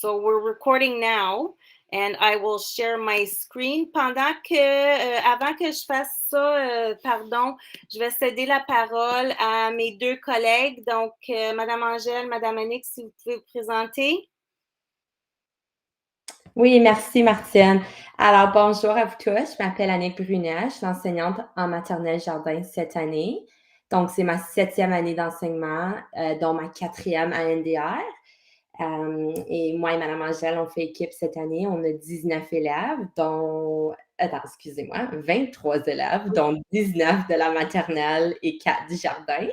So we're recording now, and I will share my screen. Pendant que, avant que je fasse ça, pardon, je vais céder la parole à mes deux collègues. Donc, Madame Angèle, Madame Annick, si vous pouvez vous présenter. Oui, merci Martienne. Alors, bonjour à vous tous. Je m'appelle Annick Brunet. Je suis enseignante en maternelle jardin cette année. Donc, c'est ma 7e année d'enseignement, dont ma 4e à NDR. Et moi et Mme Angèle, on fait équipe cette année. On a 19 élèves, dont... Attends, excusez-moi, 23 élèves, dont 19 de la maternelle et 4 du jardin.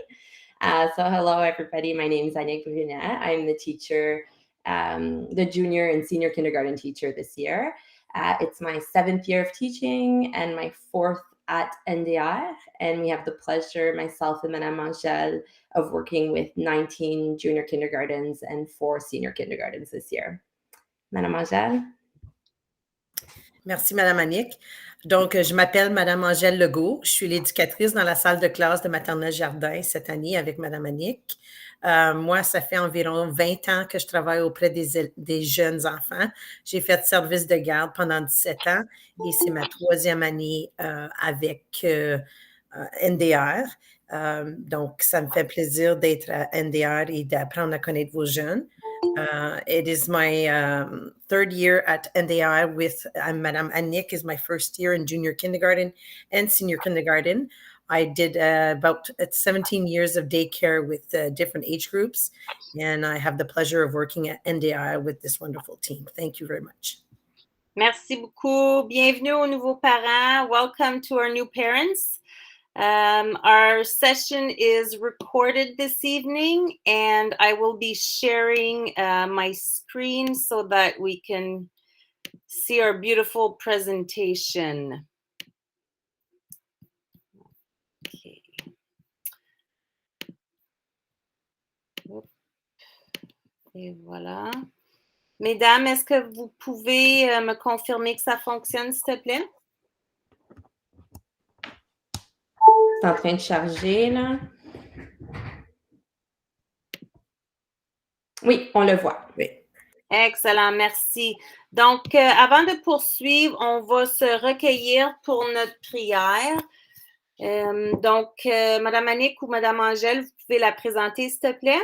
So hello, everybody. My name is Annick Brunet. I'm the teacher, the junior and senior kindergarten teacher this year. It's my 7th year of teaching and my 4th at NDR. And we have the pleasure, myself and Madame Angèle, of working with 19 junior kindergartens and 4 senior kindergartens this year. Madame Angèle? Merci, Madame Annick. Donc, je m'appelle Madame Angèle Legault. Je suis l'éducatrice dans la salle de classe de maternelle jardin cette année avec Madame Annick. Moi, ça fait environ 20 ans que je travaille auprès des jeunes enfants. J'ai fait service de garde pendant 17 ans et c'est ma 3e année avec NDR. Donc, ça me fait plaisir d'être à NDR et d'apprendre à connaître vos jeunes. It is my 3rd year at NDI with Madame Annick is my 1st year in junior kindergarten and senior kindergarten. I did about 17 years of daycare with different age groups, and I have the pleasure of working at NDI with this wonderful team. Thank you very much. Merci beaucoup. Bienvenue aux nouveaux parents. Welcome to our new parents. Our session is recorded this evening, and I will be sharing my screen so that we can see our beautiful presentation. Okay. Et voilà. Mesdames, est-ce que vous pouvez me confirmer que ça fonctionne, s'il te plaît? C'est en train de charger, là. Oui, on le voit. Oui. Excellent, merci. Donc, avant de poursuivre, on va se recueillir pour notre prière. Donc, Madame Annick ou Madame Angèle, vous pouvez la présenter, s'il te plaît?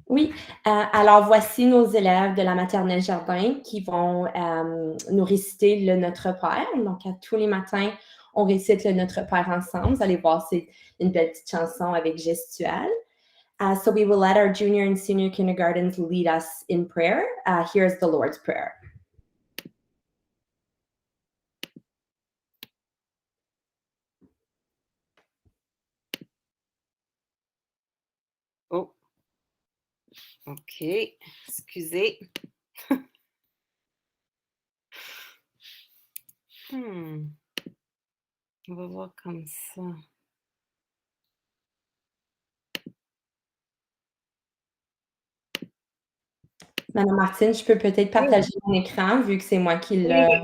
Oui, alors voici nos élèves de la maternelle jardin qui vont nous réciter le Notre Père. Donc, à tous les matins, on récite le Notre Père ensemble. Vous allez voir, c'est une belle petite chanson avec gestuelle. So we will let our junior and senior kindergartens lead us in prayer. Here's the Lord's Prayer. Oh. OK. Excusez. On va voir comme ça. Madame Martine, je peux peut-être partager mon écran vu que c'est moi qui l'ai.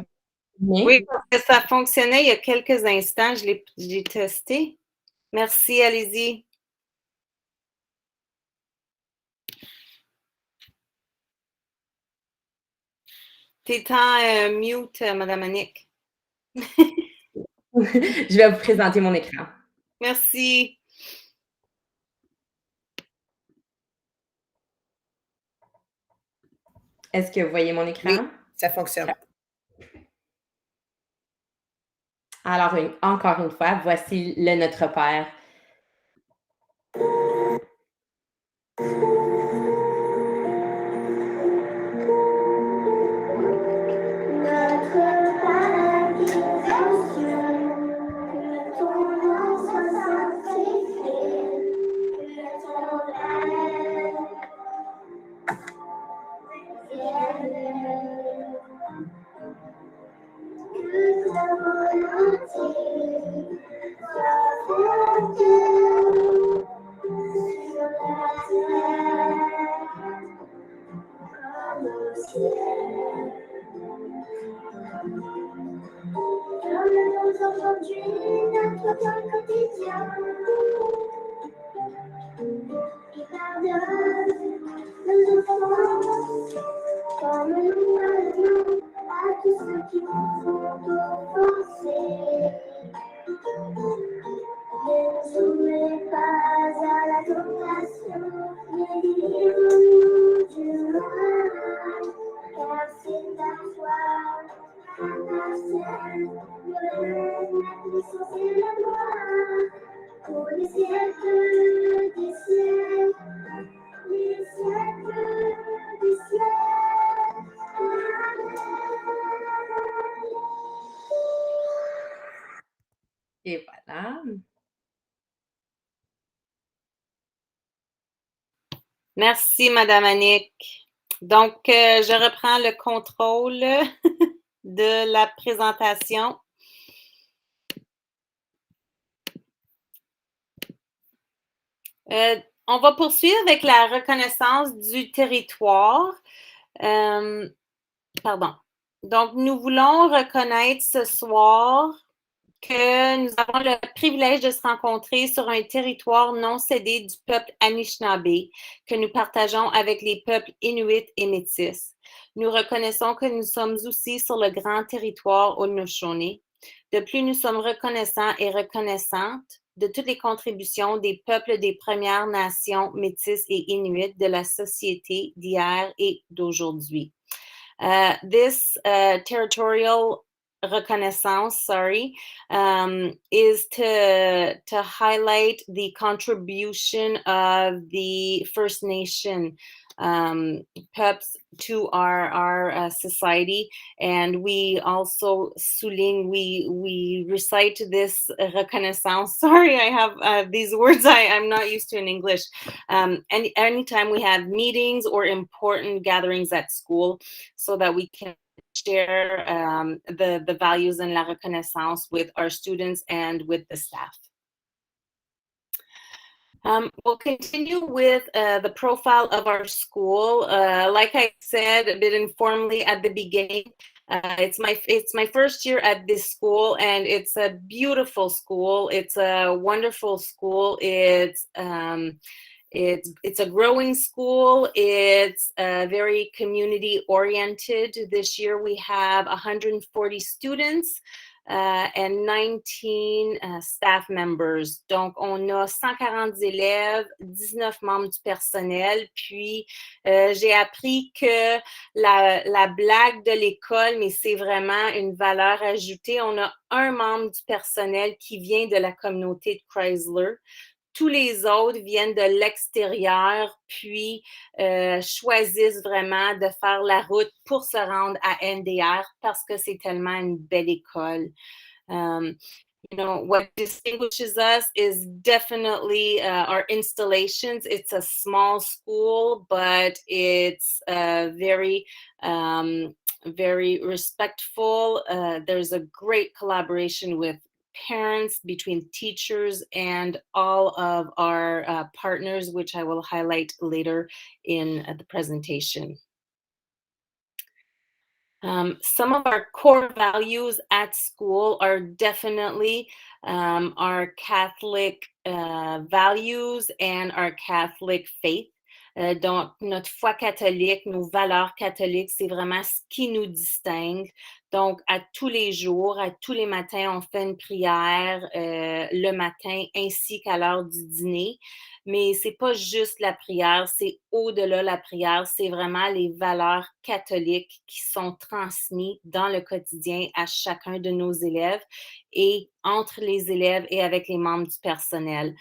Oui, parce que ça fonctionnait il y a quelques instants. Je l'ai testé. Merci, allez-y. T'es en mute, Madame Annick. Je vais vous présenter mon écran. Merci. Est-ce que vous voyez mon écran? Oui, ça fonctionne. Alors, encore une fois, voici le Notre Père. Aujourd'hui, notre pain quotidien. Et pardonne nos offenses, qui nous ont offensés. Ne nous soumets pas à la tentation, mais délivre-nous du mal, car c'est à toi appartient le règne, la puissance et la gloire, pour les siècles des siècles, les siècles des siècles. Amen. Et voilà. Merci, Madame Annick. Donc, je reprends le contrôle de la présentation. On va poursuivre avec la reconnaissance du territoire. Donc, nous voulons reconnaître ce soir que nous avons le privilège de se rencontrer sur un territoire non cédé du peuple Anishinaabe que nous partageons avec les peuples Inuits et Métis. Nous reconnaissons que nous sommes aussi sur le grand territoire Haudenosaunee. De plus, nous sommes reconnaissants et reconnaissantes de toutes les contributions des peuples des Premières Nations Métis et Inuits de la société d'hier et d'aujourd'hui. This territorial reconnaissance, is to highlight the contribution of the First Nation peps to our society, and we also souligne, we recite this reconnaissance. Sorry, I have these words I'm not used to in English. And anytime we have meetings or important gatherings at school, so that we can share the values and la reconnaissance with our students and with the staff. We'll continue with the profile of our school. Like I said a bit informally at the beginning, it's my first year at this school, and it's a beautiful school. It's a wonderful school. It's a growing school. It's very community oriented. This year we have 140 students and 19 staff members. Donc, on a 140 élèves, 19 membres du personnel. Puis, j'ai appris que la blague de l'école, mais c'est vraiment une valeur ajoutée. On a un membre du personnel qui vient de la communauté de Chrysler. Tous les autres viennent de l'extérieur, puis choisissent vraiment de faire la route pour se rendre à NDR parce que c'est tellement une belle école. What distinguishes us is definitely our installations. It's a small school, but it's very respectful. There's a great collaboration with parents, between teachers, and all of our partners, which I will highlight later in the presentation. Some of our core values at school are definitely our Catholic values and our Catholic faith. Donc, notre foi catholique, nos valeurs catholiques, c'est vraiment ce qui nous distingue. Donc, à tous les jours, à tous les matins, on fait une prière le matin ainsi qu'à l'heure du dîner. Mais c'est pas juste la prière, c'est au-delà de la prière, c'est vraiment les valeurs catholiques qui sont transmises dans le quotidien à chacun de nos élèves et entre les élèves et avec les membres du personnel.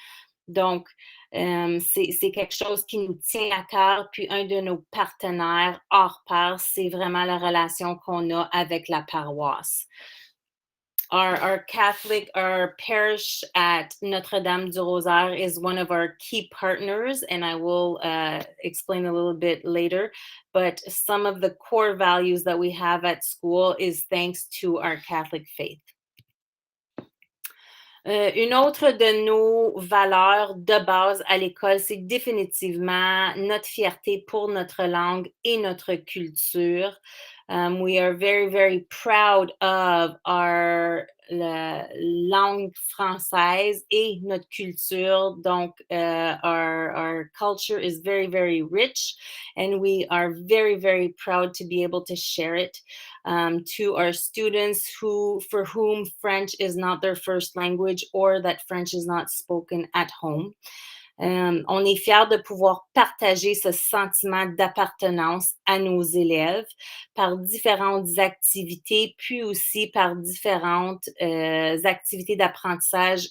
Donc, c'est quelque chose qui nous tient à cœur. Puis, un de nos partenaires hors pair, c'est vraiment la relation qu'on a avec la paroisse. Our parish at Notre-Dame-Du-Rosaire is one of our key partners, and I will explain a little bit later. But some of the core values that we have at school is thanks to our Catholic faith. Une autre de nos valeurs de base à l'école, c'est définitivement notre fierté pour notre langue et notre culture. We are very, very proud of our la langue française et notre culture. Donc, our culture is very, very rich, and we are very, very proud to be able to share it to our students for whom French is not their first language or that French is not spoken at home. On est fiers de pouvoir partager ce sentiment d'appartenance à nos élèves par différentes activités, puis aussi par différentes activités d'apprentissage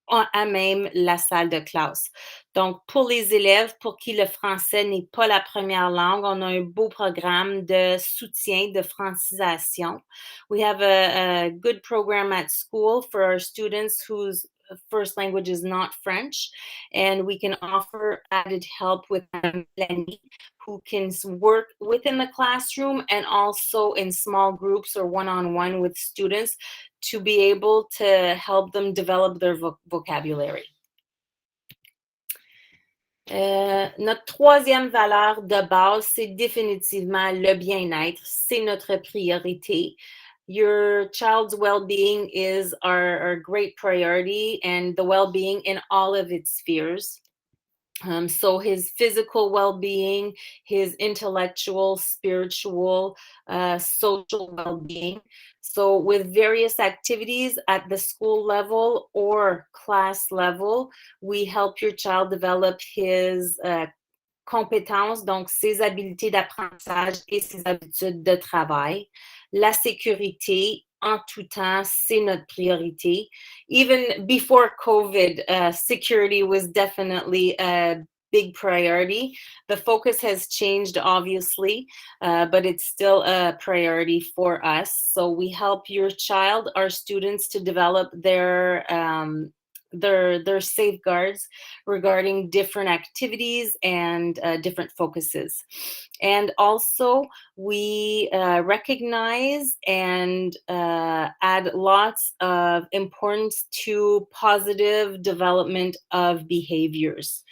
à même la salle de classe. Donc, pour les élèves pour qui le français n'est pas la première langue, on a un beau programme de soutien, de francisation. We have a good program at school for our students whose first language is not French, and we can offer added help with Melanie, who can work within the classroom and also in small groups or one-on-one with students to be able to help them develop their vocabulary. Notre troisième valeur de base, c'est définitivement le bien-être. C'est notre priorité. Your child's well-being is our great priority, and the well-being in all of its spheres. So his physical well-being, his intellectual, spiritual, social well-being. So with various activities at the school level or class level, we help your child develop his compétences, donc ses habiletés d'apprentissage et ses habitudes de travail. La sécurité, en tout temps, c'est notre priorité. Even before COVID, security was definitely a big priority. The focus has changed, obviously, but it's still a priority for us. So we help your child, our students, to develop their safeguards regarding different activities and different focuses. And also, we recognize and add lots of importance to positive development of behaviors.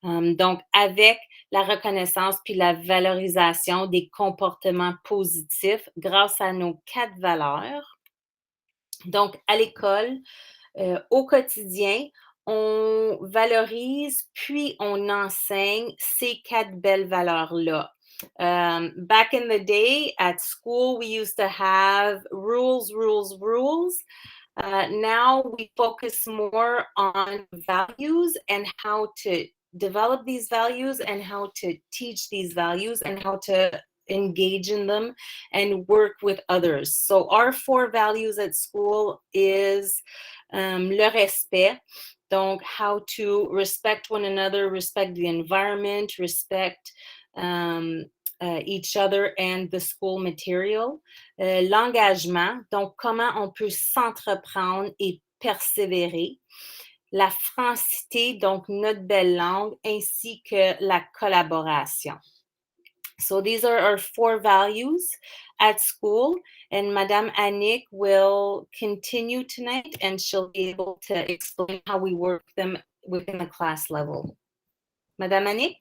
Donc, avec la reconnaissance puis la valorisation des comportements positifs grâce à nos 4 valeurs. Donc, à l'école, au quotidien, on valorise puis on enseigne ces 4 belles valeurs-là. Back in the day at school, we used to have rules. Now we focus more on values and how to develop these values and how to teach these values and how to engage in them and work with others. So our 4 values at school is le respect. Donc, how to respect one another, respect the environment, respect each other and the school material. L'engagement, donc comment on peut s'entreprendre et persévérer. La francité, donc notre belle langue, ainsi que la collaboration. So these are our 4 values at school, and Madame Annick will continue tonight, and she'll be able to explain how we work them within the class level. Madame Annick?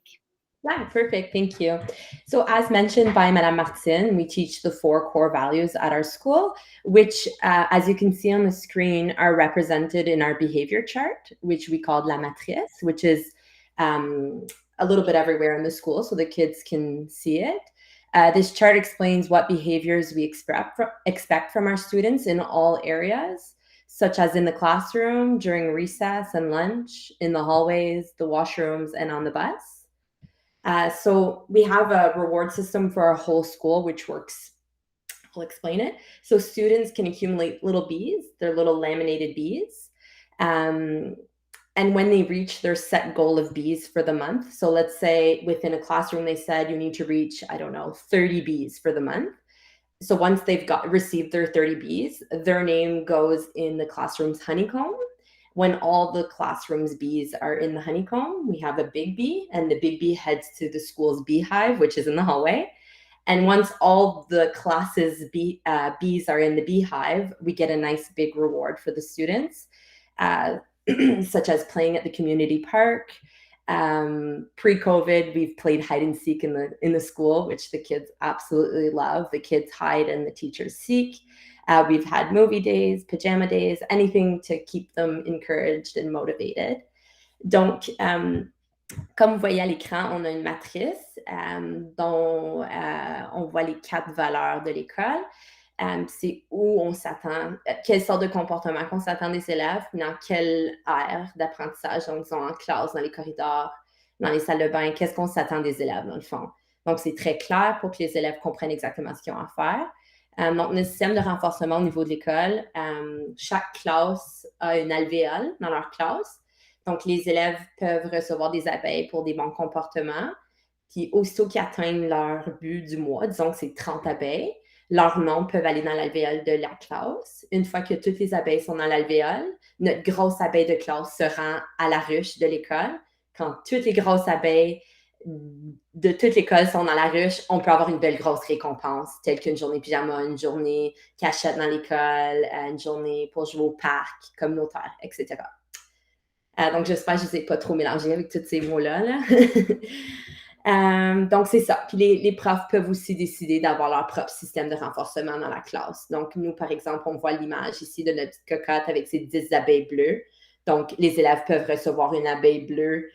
Yeah, perfect. Thank you. So as mentioned by Madame Martin, we teach the 4 core values at our school, which, as you can see on the screen, are represented in our behavior chart, which we call La Matrice, which is a little bit everywhere in the school so the kids can see it. This chart explains what behaviors we expect from our students in all areas, such as in the classroom, during recess and lunch, in the hallways, the washrooms, and on the bus. So we have a reward system for our whole school, which works. I'll explain it. So students can accumulate little bees. They're little laminated bees. And when they reach their set goal of bees for the month, so let's say within a classroom, they said you need to reach, 30 bees for the month. So once they've received their 30 bees, their name goes in the classroom's honeycomb. When all the classroom's bees are in the honeycomb, we have a big bee, and the big bee heads to the school's beehive, which is in the hallway. And once all the class's bees are in the beehive, we get a nice big reward for the students, such as playing at the community park. Pre-COVID, we've played hide and seek in the school, which the kids absolutely love. The kids hide and the teachers seek. We've had movie days, pajama days, anything to keep them encouraged and motivated. Donc, comme vous voyez à l'écran, on a une matrice dont on voit les 4 valeurs de l'école. C'est où on s'attend, quelle sorte de comportement qu'on s'attend des élèves, dans quelle ère d'apprentissage, donc disons en classe, dans les corridors, dans les salles de bain, qu'est-ce qu'on s'attend des élèves dans le fond. Donc, c'est très clair pour que les élèves comprennent exactement ce qu'ils ont à faire. Donc, le système de renforcement au niveau de l'école, chaque classe a une alvéole dans leur classe. Donc, les élèves peuvent recevoir des abeilles pour des bons comportements. Puis, aussitôt qu'ils atteignent leur but du mois, disons que c'est 30 abeilles, leurs noms peuvent aller dans l'alvéole de la classe. Une fois que toutes les abeilles sont dans l'alvéole, notre grosse abeille de classe se rend à la ruche de l'école. Quand toutes les grosses abeilles de toute l'école sont dans la ruche, on peut avoir une belle grosse récompense, telle qu'une journée pyjama, une journée cachette dans l'école, une journée pour jouer au parc communautaire, etc. Donc, j'espère que je ne les ai pas trop mélangés avec tous ces mots-là. Donc, c'est ça. Puis, les profs peuvent aussi décider d'avoir leur propre système de renforcement dans la classe. Donc, nous, par exemple, on voit l'image ici de notre petite cocotte avec ses 10 abeilles bleues. Donc, les élèves peuvent recevoir une abeille bleue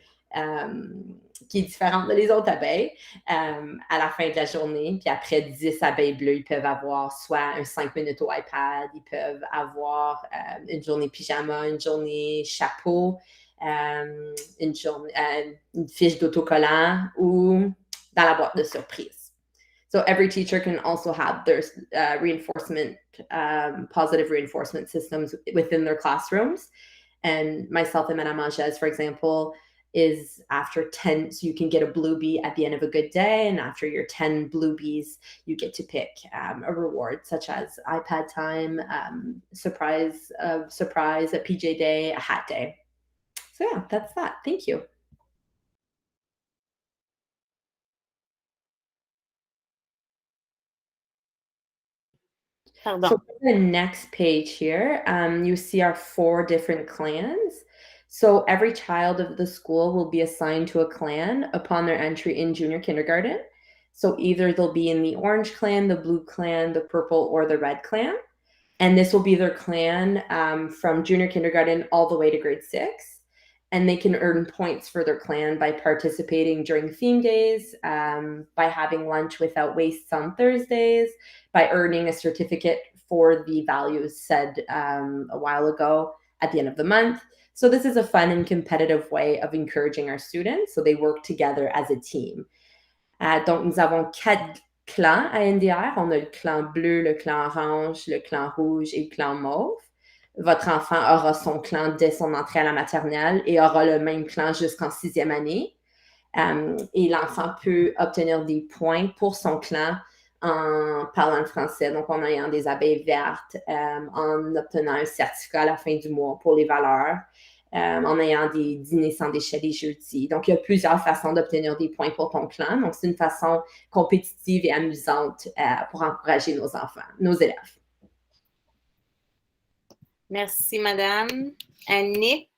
qui est différente de les autres abeilles à la fin de la journée. Puis après 10 abeilles bleues, ils peuvent avoir soit un 5 minutes au iPad, ils peuvent avoir une journée pyjama, une journée chapeau, une fiche d'autocollant ou dans la boîte de surprise. So every teacher can also have their positive reinforcement systems within their classrooms. And myself and Madame Angèle, for example, is after 10, so you can get a blue bee at the end of a good day, and after your 10 blue bees, you get to pick a reward such as iPad time, surprise, a PJ day, a hat day. So yeah, that's that. Thank you. Pardon. So the next page here, you see our 4 different clans. So every child of the school will be assigned to a clan upon their entry in junior kindergarten. So either they'll be in the orange clan, the blue clan, the purple, or the red clan. And this will be their clan from junior kindergarten all the way to grade 6. And they can earn points for their clan by participating during theme days, by having lunch without wastes on Thursdays, by earning a certificate for the values said a while ago at the end of the month. So this is a fun and competitive way of encouraging our students, so they work together as a team. Donc, nous avons 4 clans à NDR. On a le clan bleu, le clan orange, le clan rouge et le clan mauve. Votre enfant aura son clan dès son entrée à la maternelle et aura le même clan jusqu'en 6e année. Et l'enfant peut obtenir des points pour son clan en parlant le français, donc en ayant des abeilles vertes, en obtenant un certificat à la fin du mois pour les valeurs, en ayant des dîners sans déchets les jeudis. Donc, il y a plusieurs façons d'obtenir des points pour ton clan. Donc, c'est une façon compétitive et amusante pour encourager nos enfants, nos élèves. Merci, Madame Annick.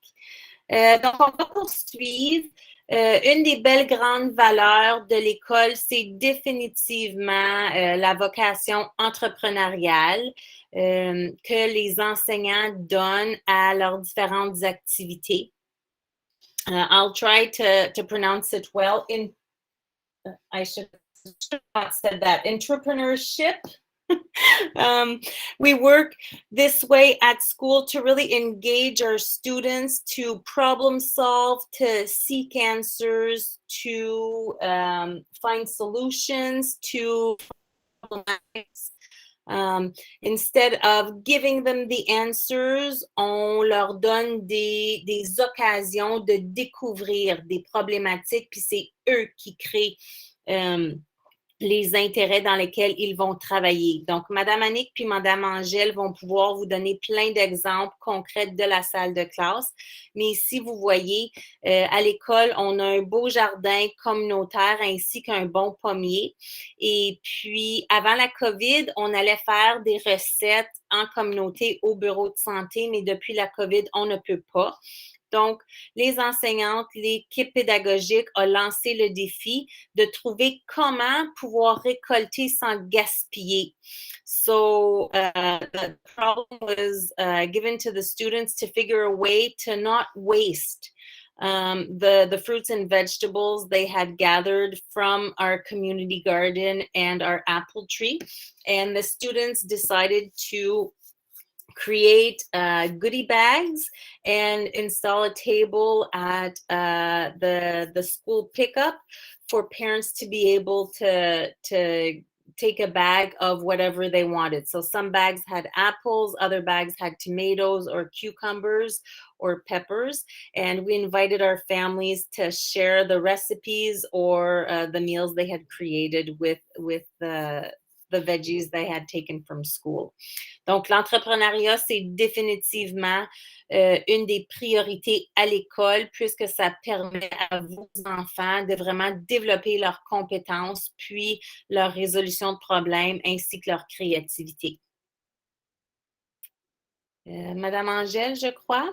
Donc, on va poursuivre. Une des belles grandes valeurs de l'école, c'est définitivement la vocation entrepreneuriale que les enseignants donnent à leurs différentes activités. I'll try to pronounce it well. I should have said that. Entrepreneurship. We work this way at school to really engage our students, to problem solve, to seek answers, to find solutions to problems. Instead of giving them the answers, on leur donne des occasions de découvrir des problématiques, puis c'est eux qui créent les intérêts dans lesquels ils vont travailler. Donc, Madame Annick puis Madame Angèle vont pouvoir vous donner plein d'exemples concrets de la salle de classe. Mais ici, vous voyez, à l'école, on a un beau jardin communautaire ainsi qu'un bon pommier. Et puis, avant la COVID, on allait faire des recettes en communauté au bureau de santé, mais depuis la COVID, on ne peut pas. Donc, les enseignantes, l'équipe pédagogique a lancé le défi de trouver comment pouvoir récolter sans gaspiller. So, the problem was given to the students to figure a way to not waste the fruits and vegetables they had gathered from our community garden and our apple tree. And the students decided to create goodie bags and install a table at the school pickup for parents to be able to take a bag of whatever they wanted. So some bags had apples, other bags had tomatoes or cucumbers or peppers. And we invited our families to share the recipes or the meals they had created with the veggies they had taken from school. Donc, l'entrepreneuriat, c'est définitivement une des priorités à l'école puisque ça permet à vos enfants de vraiment développer leurs compétences puis leur résolution de problèmes ainsi que leur créativité. Madame Angèle, je crois.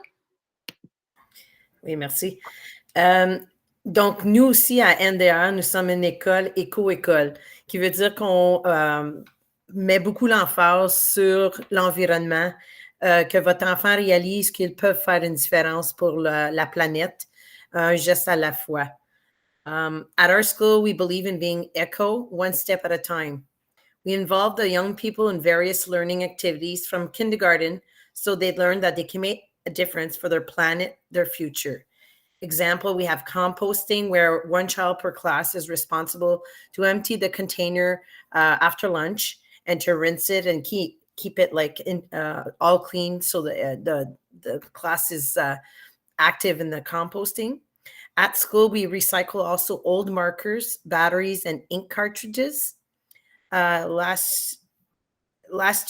Oui, merci. Donc, nous aussi, à NDR, nous sommes une école éco-école, qui veut dire qu'on met beaucoup l'emphase sur l'environnement, que votre enfant réalise qu'ils peuvent faire une différence pour la planète, un geste à la fois. At our school, we believe in being eco, one step at a time. We involve the young people in various learning activities from kindergarten so they learn that they can make a difference for their planet, their future. Example, we have composting where one child per class is responsible to empty the container after lunch and to rinse it and keep it like all clean so the class is active in the composting. At school, we recycle also old markers, batteries, and ink cartridges. Last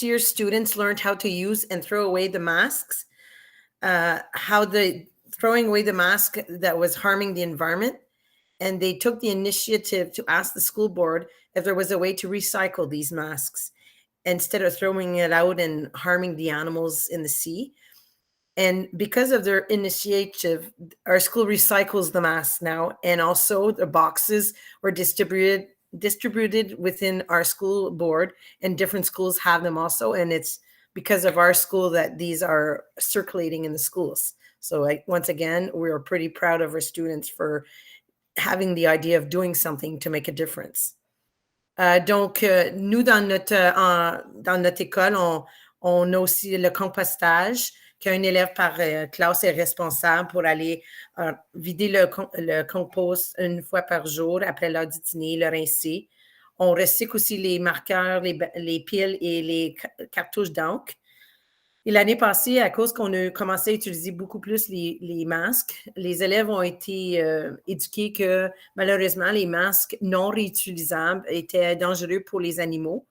year, students learned how to use and throw away the masks, throwing away the mask that was harming the environment. And they took the initiative to ask the school board if there was a way to recycle these masks instead of throwing it out and harming the animals in the sea. And because of their initiative, our school recycles the masks now. And also the boxes were distributed within our school board, and different schools have them also. And it's because of our school that these are circulating in the schools. So once again, we're pretty proud of our students for having the idea of doing something to make a difference. Donc, nous, dans notre école, on a aussi le compostage, qu'un élève par classe est responsable pour aller vider le compost une fois par jour après l'heure du dîner, le rincer. On recycle aussi les marqueurs, les piles et les cartouches d'encre. Et l'année passée, à cause qu'on a commencé à utiliser beaucoup plus les masques, les élèves ont été éduqués que malheureusement, les masques non réutilisables étaient dangereux pour les animaux.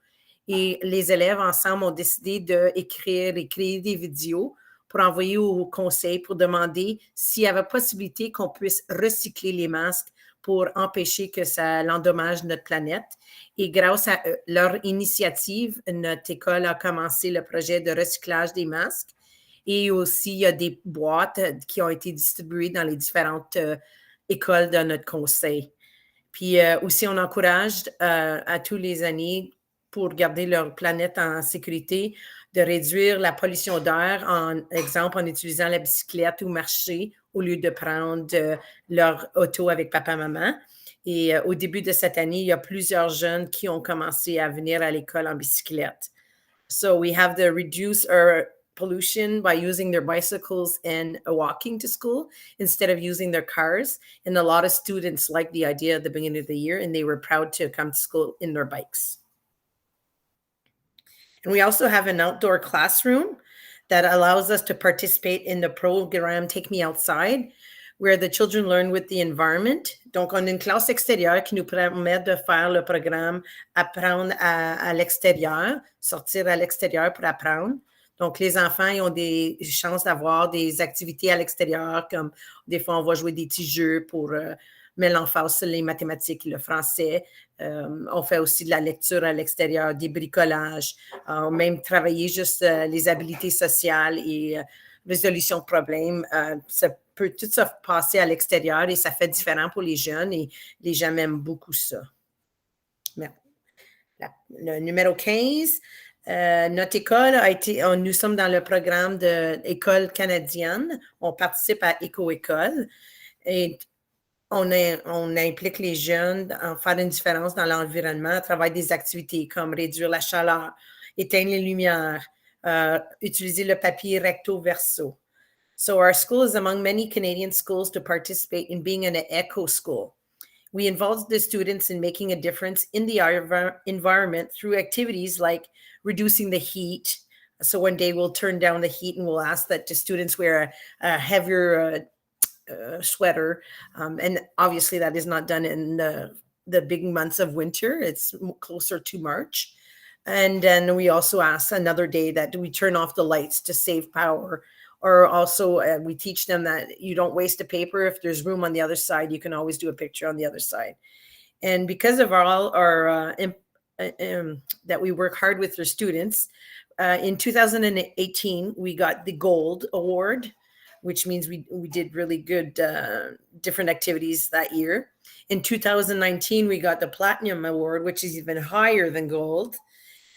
Et les élèves ensemble ont décidé d'écrire et créer des vidéos pour envoyer au conseil pour demander s'il y avait possibilité qu'on puisse recycler les masques pour empêcher que ça l'endommage notre planète. Et grâce à leur initiative, notre école a commencé le projet de recyclage des masques. Et aussi, il y a des boîtes qui ont été distribuées dans les différentes écoles de notre conseil. Puis aussi, on encourage à tous les années, pour garder leur planète en sécurité, de réduire la pollution d'air, en exemple, en utilisant la bicyclette ou marcher au lieu de prendre leur auto avec papa-maman. Et au début de cette année, il y a plusieurs jeunes qui ont commencé à venir à l'école en bicyclette. So we have to reduce our pollution by using their bicycles and walking to school instead of using their cars. And a lot of students liked the idea at the beginning of the year, and they were proud to come to school in their bikes. And we also have an outdoor classroom that allows us to participate in the program Take Me Outside, where the children learn with the environment. Donc, on a une classe extérieure qui nous permet de faire le programme Apprendre à l'extérieur, sortir à l'extérieur pour apprendre. Donc, les enfants, ils ont des chances d'avoir des activités à l'extérieur, comme des fois, on va jouer des petits jeux pour mettre l'emphase sur les mathématiques et le français. On fait aussi de la lecture à l'extérieur, des bricolages, même travailler juste les habiletés sociales et résolution de problèmes. Ça peut tout se passer à l'extérieur et ça fait différent pour les jeunes et les gens aiment beaucoup ça. Le numéro 15, notre école nous sommes dans le programme d'école canadienne. On participe à Éco-école et on implique les jeunes à faire une différence dans l'environnement à travers des activités comme réduire la chaleur, éteindre les lumières, utiliser le papier recto-verso. So our school is among many Canadian schools to participate in being an eco school. We involve the students in making a difference in the environment through activities like reducing the heat. So one day we'll turn down the heat and we'll ask that the students wear a heavier sweater. And obviously that is not done in the big months of winter. It's closer to March. And then we also ask another day that we turn off the lights to save power. Or also we teach them that you don't waste the paper. If there's room on the other side, you can always do a picture on the other side. And because of all our that we work hard with our students, in 2018, we got the Gold Award, which means we did really good different activities that year. In 2019, we got the Platinum Award, which is even higher than Gold.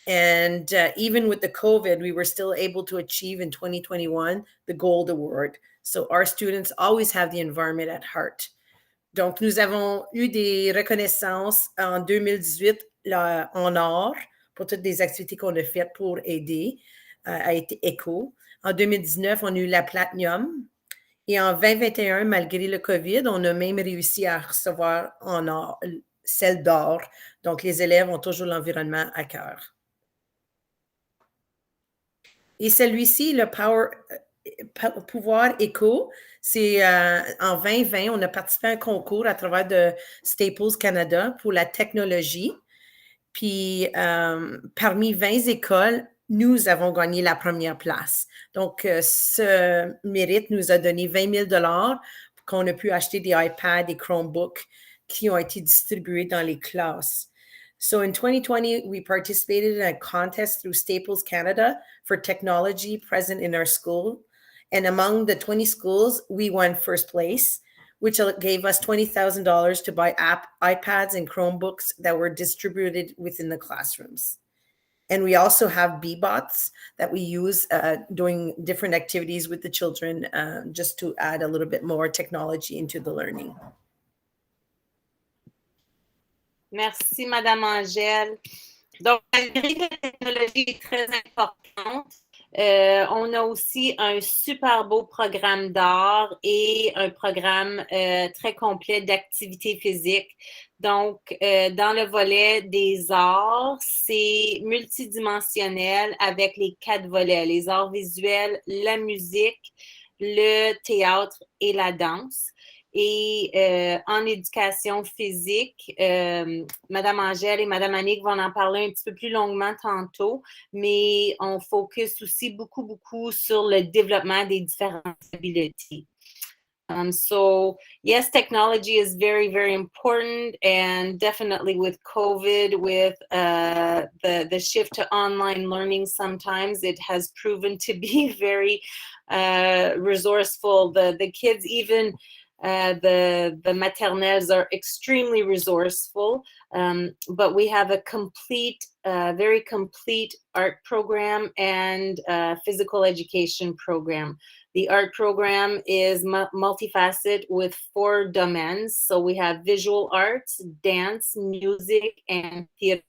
And even with the COVID, we were still able to achieve in 2021 the Gold Award. So our students always have the environment at heart. Donc, nous avons eu des reconnaissances en 2018 en or pour toutes les activités qu'on a faites pour aider à être éco. En 2019, on a eu la Platinum. Et en 2021, malgré le COVID, on a même réussi à recevoir en or, celle d'or. Donc, les élèves ont toujours l'environnement à cœur. Et celui-ci, le Pouvoir Éco, c'est en 2020, on a participé à un concours à travers de Staples Canada pour la technologie. Puis, parmi 20 écoles, nous avons gagné la première place. Donc, ce mérite nous a donné 20 000 $ qu'on a pu acheter des iPads et Chromebooks qui ont été distribués dans les classes. So in 2020, we participated in a contest through Staples Canada for technology present in our school. And among the 20 schools, we won first place, which gave us $20,000 to buy iPads and Chromebooks that were distributed within the classrooms. And we also have B-bots that we use doing different activities with the children just to add a little bit more technology into the learning. Merci, Madame Angèle. Donc, malgré que la technologie est très importante, on a aussi un super beau programme d'art et un programme très complet d'activités physiques. Donc, dans le volet des arts, c'est multidimensionnel avec les 4 volets, les arts visuels, la musique, le théâtre et la danse. Et en éducation physique, Madame Angèle et Madame Annick vont en parler un petit peu plus longuement tantôt, mais on focus aussi beaucoup sur le développement des différentes habiletés. So yes, technology is very, very important, and definitely with COVID, with the shift to online learning, sometimes it has proven to be very resourceful. The kids, even the maternelles, are extremely resourceful, but we have a complete, very complete art program and physical education program. The art program is multifaceted with 4 domains. So we have visual arts, dance, music, and theater.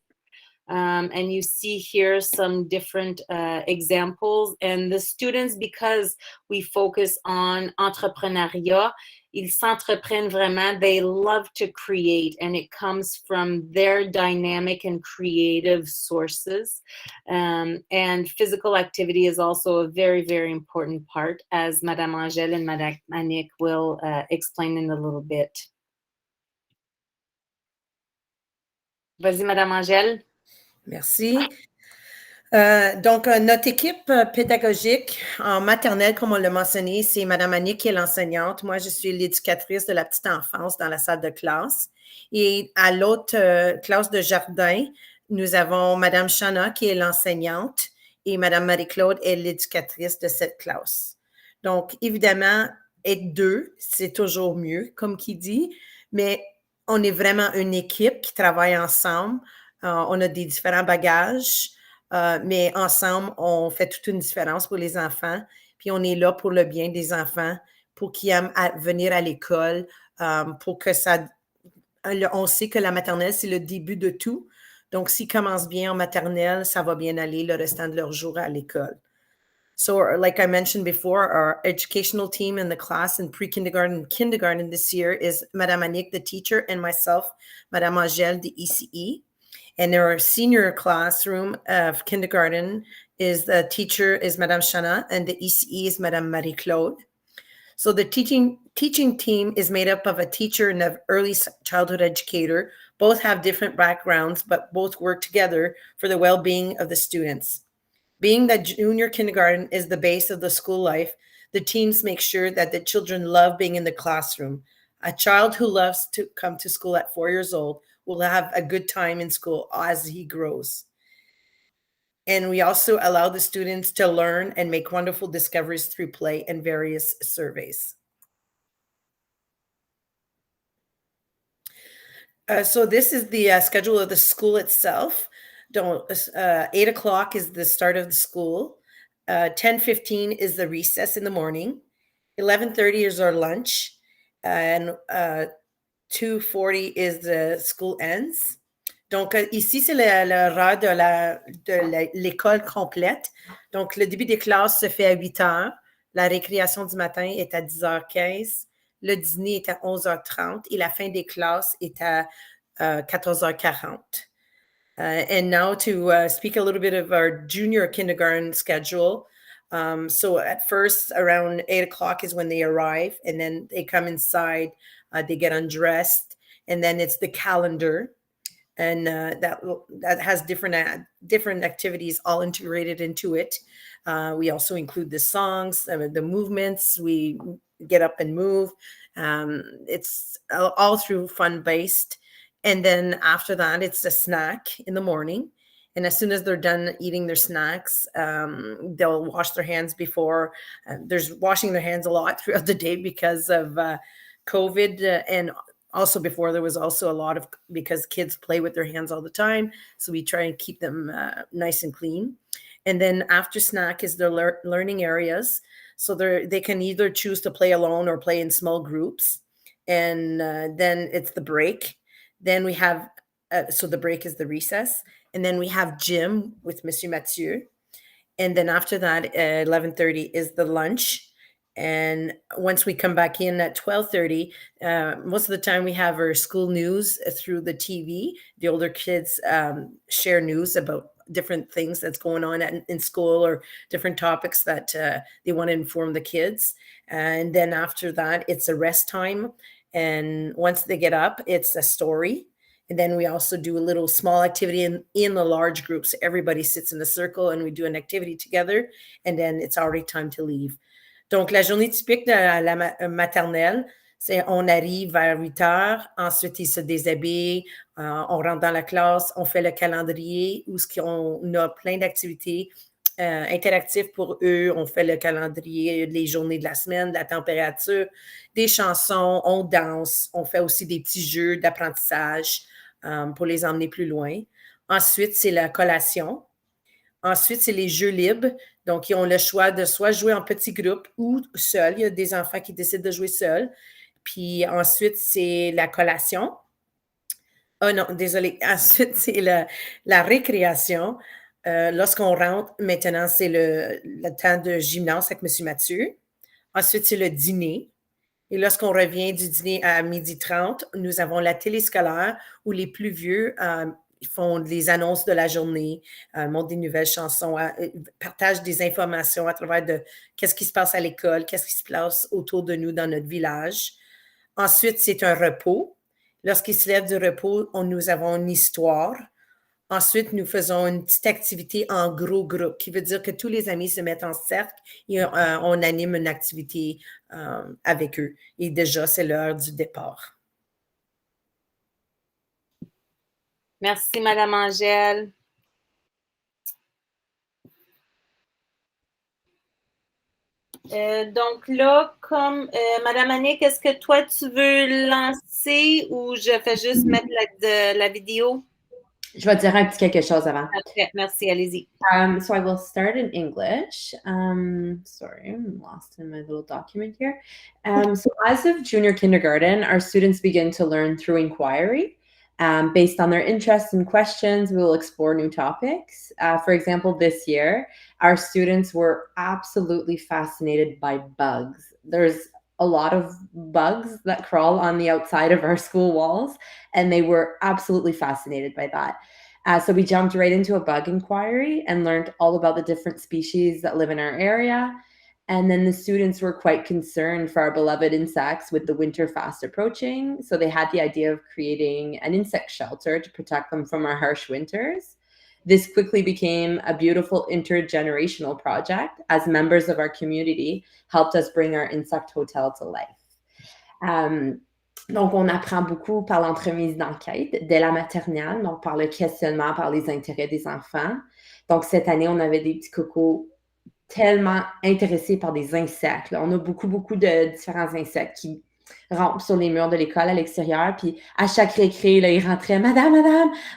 And you see here some different examples. And the students, because we focus on entrepreneuriat, ils s'entreprennent vraiment. They love to create, and it comes from their dynamic and creative sources. And physical activity is also a very, very important part, as Madame Angèle and Madame Annick will explain in a little bit. Vas-y, Madame Angèle. Merci. Donc, notre équipe pédagogique en maternelle, comme on l'a mentionné, c'est Mme Annick qui est l'enseignante. Moi, je suis l'éducatrice de la petite enfance dans la salle de classe. Et à l'autre classe de jardin, nous avons Mme Chana qui est l'enseignante et Mme Marie-Claude est l'éducatrice de cette classe. Donc, évidemment, être 2, c'est toujours mieux, comme qui dit, mais on est vraiment une équipe qui travaille ensemble. On a des différents bagages, mais ensemble, on fait toute une différence pour les enfants. Puis on est là pour le bien des enfants, pour qu'ils aiment venir à l'école, pour que ça... On sait que la maternelle, c'est le début de tout. Donc, s'ils commencent bien en maternelle, ça va bien aller le restant de leur jour à l'école. So, like I mentioned before, our educational team in the class in pre-kindergarten and kindergarten this year is Madame Annick, the teacher, and myself, Madame Angèle, the ECE. And our senior classroom of kindergarten is the teacher is Madame Chana, and the ECE is Madame Marie-Claude. So the teaching team is made up of a teacher and an early childhood educator. Both have different backgrounds, but both work together for the well-being of the students. Being that junior kindergarten is the base of the school life, the teams make sure that the children love being in the classroom. A child who loves to come to school at 4 years old will have a good time in school as he grows. And we also allow the students to learn and make wonderful discoveries through play and various surveys. So this is the schedule of the school itself. 8 o'clock is the start of the school. 10:15 is the recess in the morning. 11:30 is our lunch. And 2:40 is the school ends. Donc, ici, c'est l'heure de l'école complète. Donc, le début des classes se fait à 8 heures. La récréation du matin est à 10h15. Le dîner est à 11h30 et la fin des classes est à 14h40. And now to speak a little bit of our junior kindergarten schedule. So at first, around 8 o'clock is when they arrive, and then they come inside, they get undressed, and then it's the calendar. And that has different activities all integrated into it. We also include the songs, the movements. We get up and move. It's all through fun-based. And then after that, it's a snack in the morning. And as soon as they're done eating their snacks, they'll wash their hands before. There's washing their hands a lot throughout the day because of COVID, and also before there was also a lot of, because kids play with their hands all the time. So we try and keep them nice and clean. And then after snack is their learning areas. So they can either choose to play alone or play in small groups. And then it's the break. Then we have, so the break is the recess. And then we have gym with Monsieur Mathieu. And then after that, 11:30 is the lunch. And once we come back in at 12:30, most of the time we have our school news through the TV. The older kids share news about different things that's going on in school or different topics that they want to inform the kids. And then after that, it's a rest time. And once they get up, it's a story. And then we also do a little small activity in the large group. So everybody sits in a circle and we do an activity together. And then it's already time to leave. Donc, la journée typique de la maternelle, c'est on arrive vers 8 heures, ensuite ils se déshabillent, on rentre dans la classe, on fait le calendrier où on a plein d'activités interactives pour eux. On fait le calendrier, les journées de la semaine, de la température, des chansons, on danse, on fait aussi des petits jeux d'apprentissage pour les emmener plus loin. Ensuite, c'est la collation. Ensuite, c'est les jeux libres. Donc, ils ont le choix de soit jouer en petits groupes ou seuls. Il y a des enfants qui décident de jouer seuls. Puis ensuite, c'est la collation. Oh non, désolé. Ensuite, c'est la récréation. Lorsqu'on rentre, maintenant, c'est le temps de gymnase avec M. Mathieu. Ensuite, c'est le dîner. Et lorsqu'on revient du dîner à 12h30, nous avons la téléscolaire où les plus vieux ils font les annonces de la journée, montrent des nouvelles chansons, partagent des informations à travers de qu'est-ce qui se passe à l'école, qu'est-ce qui se passe autour de nous dans notre village. Ensuite, c'est un repos. Lorsqu'ils se lèvent du repos, nous avons une histoire. Ensuite, nous faisons une petite activité en gros groupe, qui veut dire que tous les amis se mettent en cercle et on anime une activité avec eux. Et déjà, c'est l'heure du départ. Merci, Madame Angèle. Donc là, comme Madame Annick, est-ce que toi, tu veux lancer ou je fais juste mettre la vidéo? Je vais dire un petit quelque chose avant. Après, merci, allez-y. So I will start in English. Sorry, I'm lost in my little document here. So as of junior kindergarten, our students begin to learn through inquiry. Based on their interests and questions, we will explore new topics. For example, this year, our students were absolutely fascinated by bugs. There's a lot of bugs that crawl on the outside of our school walls, and they were absolutely fascinated by that. So we jumped right into a bug inquiry and learned all about the different species that live in our area. And then the students were quite concerned for our beloved insects with the winter fast approaching. So they had the idea of creating an insect shelter to protect them from our harsh winters. This quickly became a beautiful intergenerational project as members of our community helped us bring our insect hotel to life. Donc, on apprend beaucoup par l'entremise d'enquête dès la maternelle, donc par le questionnement, par les intérêts des enfants. Donc, cette année, on avait des petits cocos tellement intéressés par des insectes. Là. On a beaucoup de différents insectes qui rampent sur les murs de l'école à l'extérieur. Puis, à chaque récré, là, ils rentraient « Madame,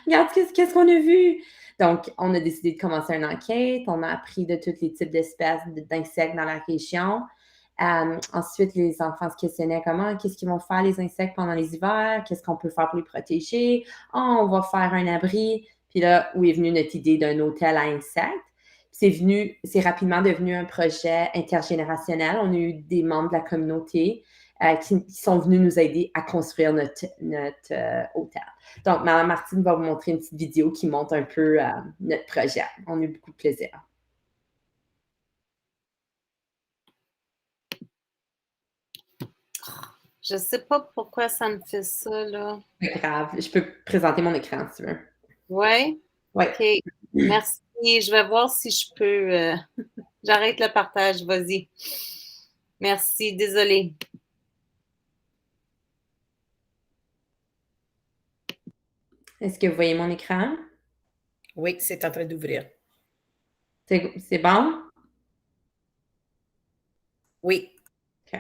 regarde, qu'est-ce qu'on a vu? » Donc, on a décidé de commencer une enquête. On a appris de tous les types d'espèces d'insectes dans la région. Ensuite, les enfants se questionnaient qu'est-ce qu'ils vont faire les insectes pendant les hivers, qu'est-ce qu'on peut faire pour les protéger, on va faire un abri. Puis là, où est venue notre idée d'un hôtel à insectes. C'est rapidement devenu un projet intergénérationnel. On a eu des membres de la communauté qui sont venus nous aider à construire notre hôtel. Donc, Mme Martine va vous montrer une petite vidéo qui montre un peu notre projet. On a eu beaucoup de plaisir. Je sais pas pourquoi ça me fait ça, là. Pas grave. Je peux présenter mon écran, si tu veux. Oui? Oui. OK. Merci. Je vais voir si je peux... J'arrête le partage, vas-y. Merci, désolée. Est-ce que vous voyez mon écran? Oui, c'est en train d'ouvrir. C'est bon? Oui. OK.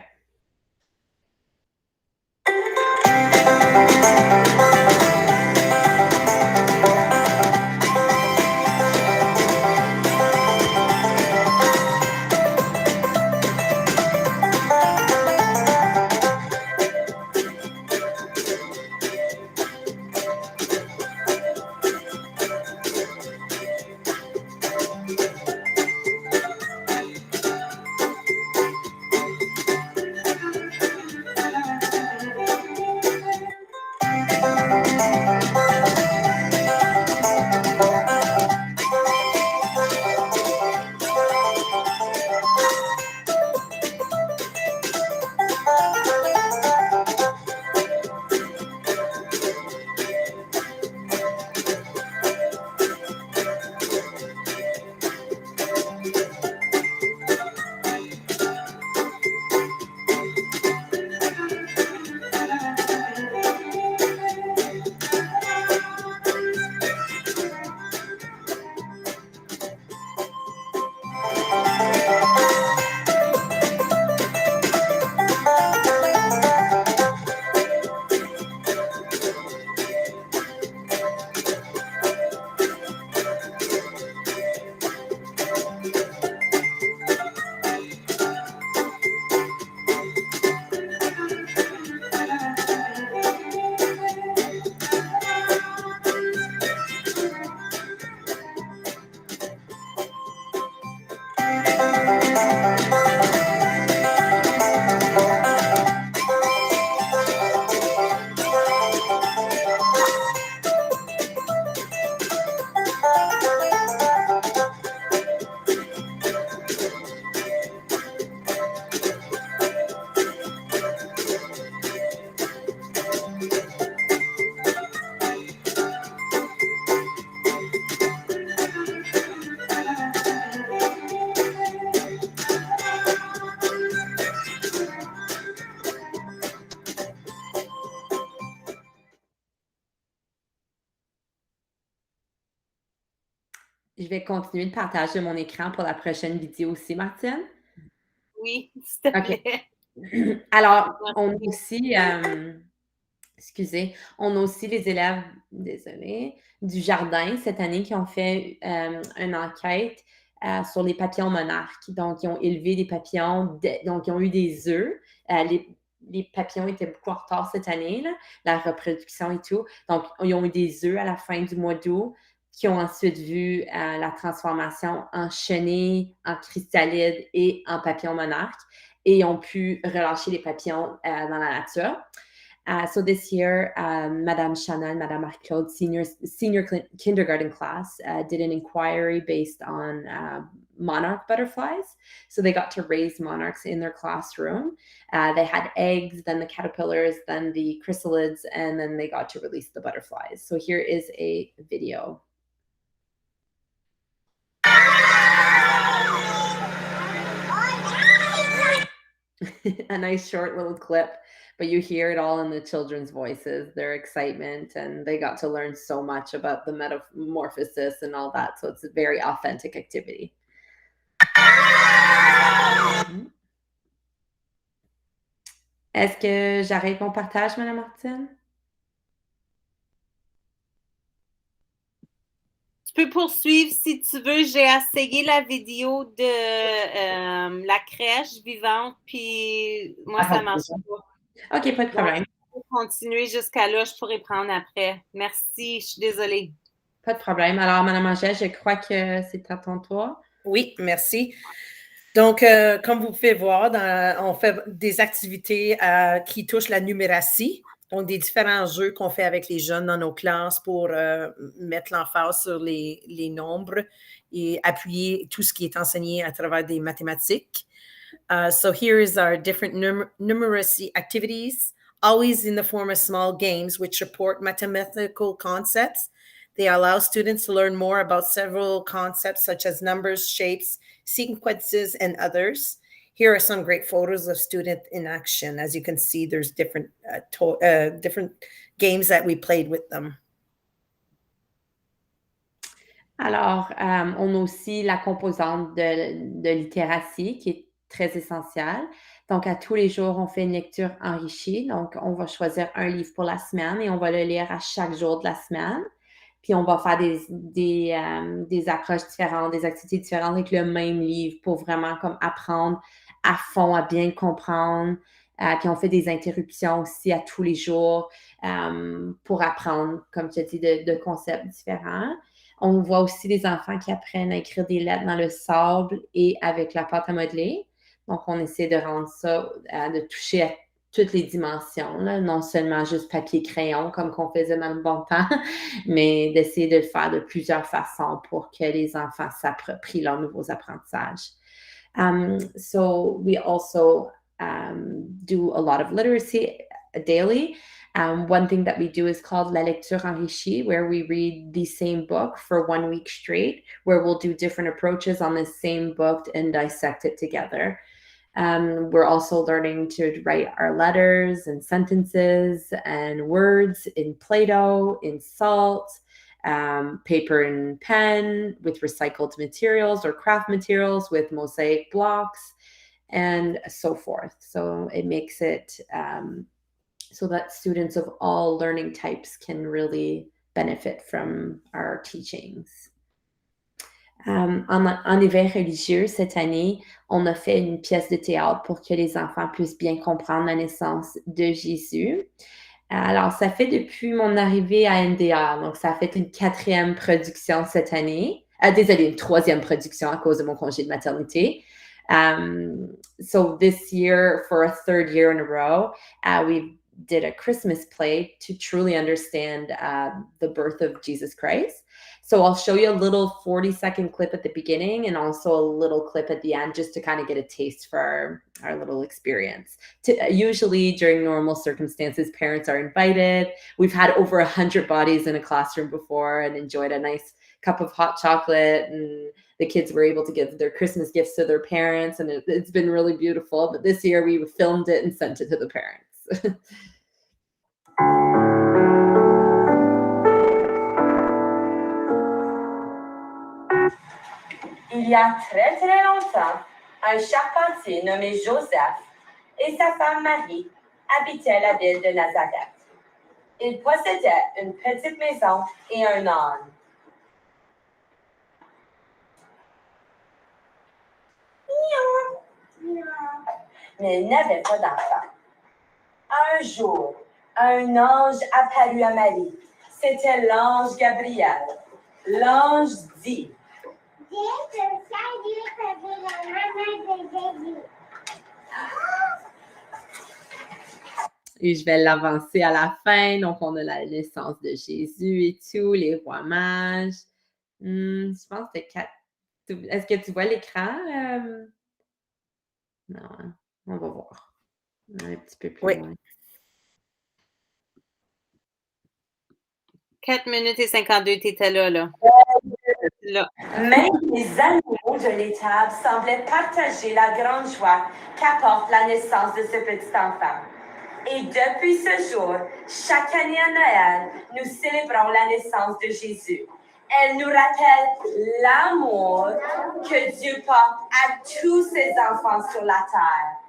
Je vais continuer de partager mon écran pour la prochaine vidéo aussi, Martine. Oui, s'il te OK. plaît. Alors, on a aussi, on a aussi les élèves, désolée, du jardin cette année qui ont fait une enquête sur les papillons monarques. Donc, ils ont élevé des papillons, donc ils ont eu des œufs. Les papillons étaient beaucoup en retard cette année, là, la reproduction et tout. Donc, ils ont eu des œufs à la fin du mois d'août qui ont ensuite vu la transformation en chenille, en chrysallide et en papillon monarque. Et ils ont pu relâcher les papillons dans la nature. So this year, Madame Chanel, Madame Marc-Claude, senior kindergarten class, did an inquiry based on monarch butterflies. So they got to raise monarchs in their classroom. They had eggs, then the caterpillars, then the chrysalids, and then they got to release the butterflies. So here is a video. A nice short little clip, but you hear it all in the children's voices, their excitement, and they got to learn so much about the metamorphosis and all that. So it's a very authentic activity. Est-ce que j'arrête mon partage, Madame Martine? Tu peux poursuivre si tu veux. J'ai essayé la vidéo de la crèche vivante, puis moi, ça marche pas. OK, pas de problème. Donc, je peux continuer jusqu'à là, je pourrais prendre après. Merci, je suis désolée. Pas de problème. Alors, Madame Angèle, je crois que c'est à ton tour. Oui, merci. Donc, comme vous pouvez voir, on fait des activités qui touchent la numératie. Donc, des différents jeux qu'on fait avec les jeunes dans nos classes pour mettre l'emphase sur les nombres et appuyer tout ce qui est enseigné à travers des mathématiques. So here is our different numeracy activities, always in the form of small games which support mathematical concepts. They allow students to learn more about several concepts such as numbers, shapes, sequences, and others. Here are some great photos of students in action. As you can see, there's different games that we played with them. Alors, on a aussi la composante de littératie qui est très essentielle. Donc, à tous les jours, on fait une lecture enrichie. Donc, on va choisir un livre pour la semaine et on va le lire à chaque jour de la semaine. Puis, on va faire des approches différentes, des activités différentes avec le même livre pour vraiment comme apprendre à fond, à bien comprendre. Puis, on fait des interruptions aussi à tous les jours pour apprendre, comme tu as dit, de concepts différents. On voit aussi les enfants qui apprennent à écrire des lettres dans le sable et avec la pâte à modeler. Donc, on essaie de rendre ça, de toucher à toutes les dimensions, là, non seulement juste papier-crayon comme qu'on faisait dans le bon temps, mais d'essayer de le faire de plusieurs façons pour que les enfants s'approprient leurs nouveaux apprentissages. So we also do a lot of literacy daily. One thing that we do is called La Lecture Enrichie, where we read the same book for 1 week straight, where we'll do different approaches on the same book and dissect it together. We're also learning to write our letters and sentences and words in Play-Doh, in salt, paper and pen with recycled materials or craft materials with mosaic blocks, and so forth. So it makes it so that students of all learning types can really benefit from our teachings. En éveil religieux, cette année, on a fait une pièce de théâtre pour que les enfants puissent bien comprendre la naissance de Jésus. Alors, ça fait depuis mon arrivée à NDR, donc ça a fait une 4e production cette année. Désolée, une 3e production à cause de mon congé de maternité. So this year, for a 3rd year in a row, we did a Christmas play to truly understand the birth of Jesus Christ. So I'll show you a little 40-second clip at the beginning and also a little clip at the end just to kind of get a taste for our little experience. Usually during normal circumstances, parents are invited. We've had over 100 bodies in a classroom before and enjoyed a nice cup of hot chocolate, and the kids were able to give their Christmas gifts to their parents, and it's been really beautiful. But this year we filmed it and sent it to the parents. Il y a très très longtemps, Un charpentier nommé Joseph et sa femme Marie habitaient la ville de Nazareth. Ils possédaient une petite maison et un âne. Mais ils n'avaient pas d'enfant. Un jour, un ange apparut à Marie. C'était l'ange Gabriel. L'ange dit: Viens te saluer avec la maman de Jésus. Et je vais l'avancer à la fin. Donc, on a la naissance de Jésus et tout, les rois mages. Je pense que c'était 4. Est-ce que tu vois l'écran? Non, hein? On va voir. Un petit peu plus Oui. loin. 4 minutes et 52, tu étais là. Là. Même les animaux de l'étable semblaient partager la grande joie qu'apporte la naissance de ce petit enfant. Et depuis ce jour, chaque année à Noël, nous célébrons la naissance de Jésus. Elle nous rappelle l'amour que Dieu porte à tous ses enfants sur la terre.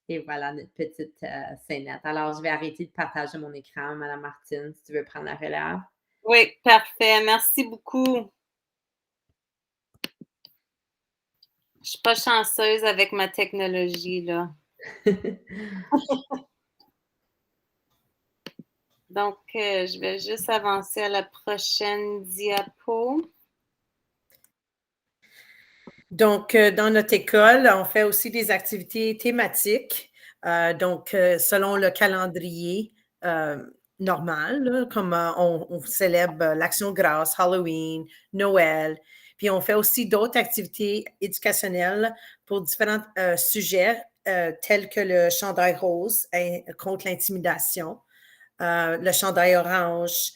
Et voilà notre petite scénette. Alors, je vais arrêter de partager mon écran, Madame Martine, si tu veux prendre la relève. Oui, parfait. Merci beaucoup. Je ne suis pas chanceuse avec ma technologie, là. Donc, je vais juste avancer à la prochaine diapo. Donc, dans notre école, on fait aussi des activités thématiques. Donc, selon le calendrier normal, là, comme on célèbre l'Action de grâce, Halloween, Noël. Puis, on fait aussi d'autres activités éducationnelles pour différents sujets, tels que le chandail rose contre l'intimidation, le chandail orange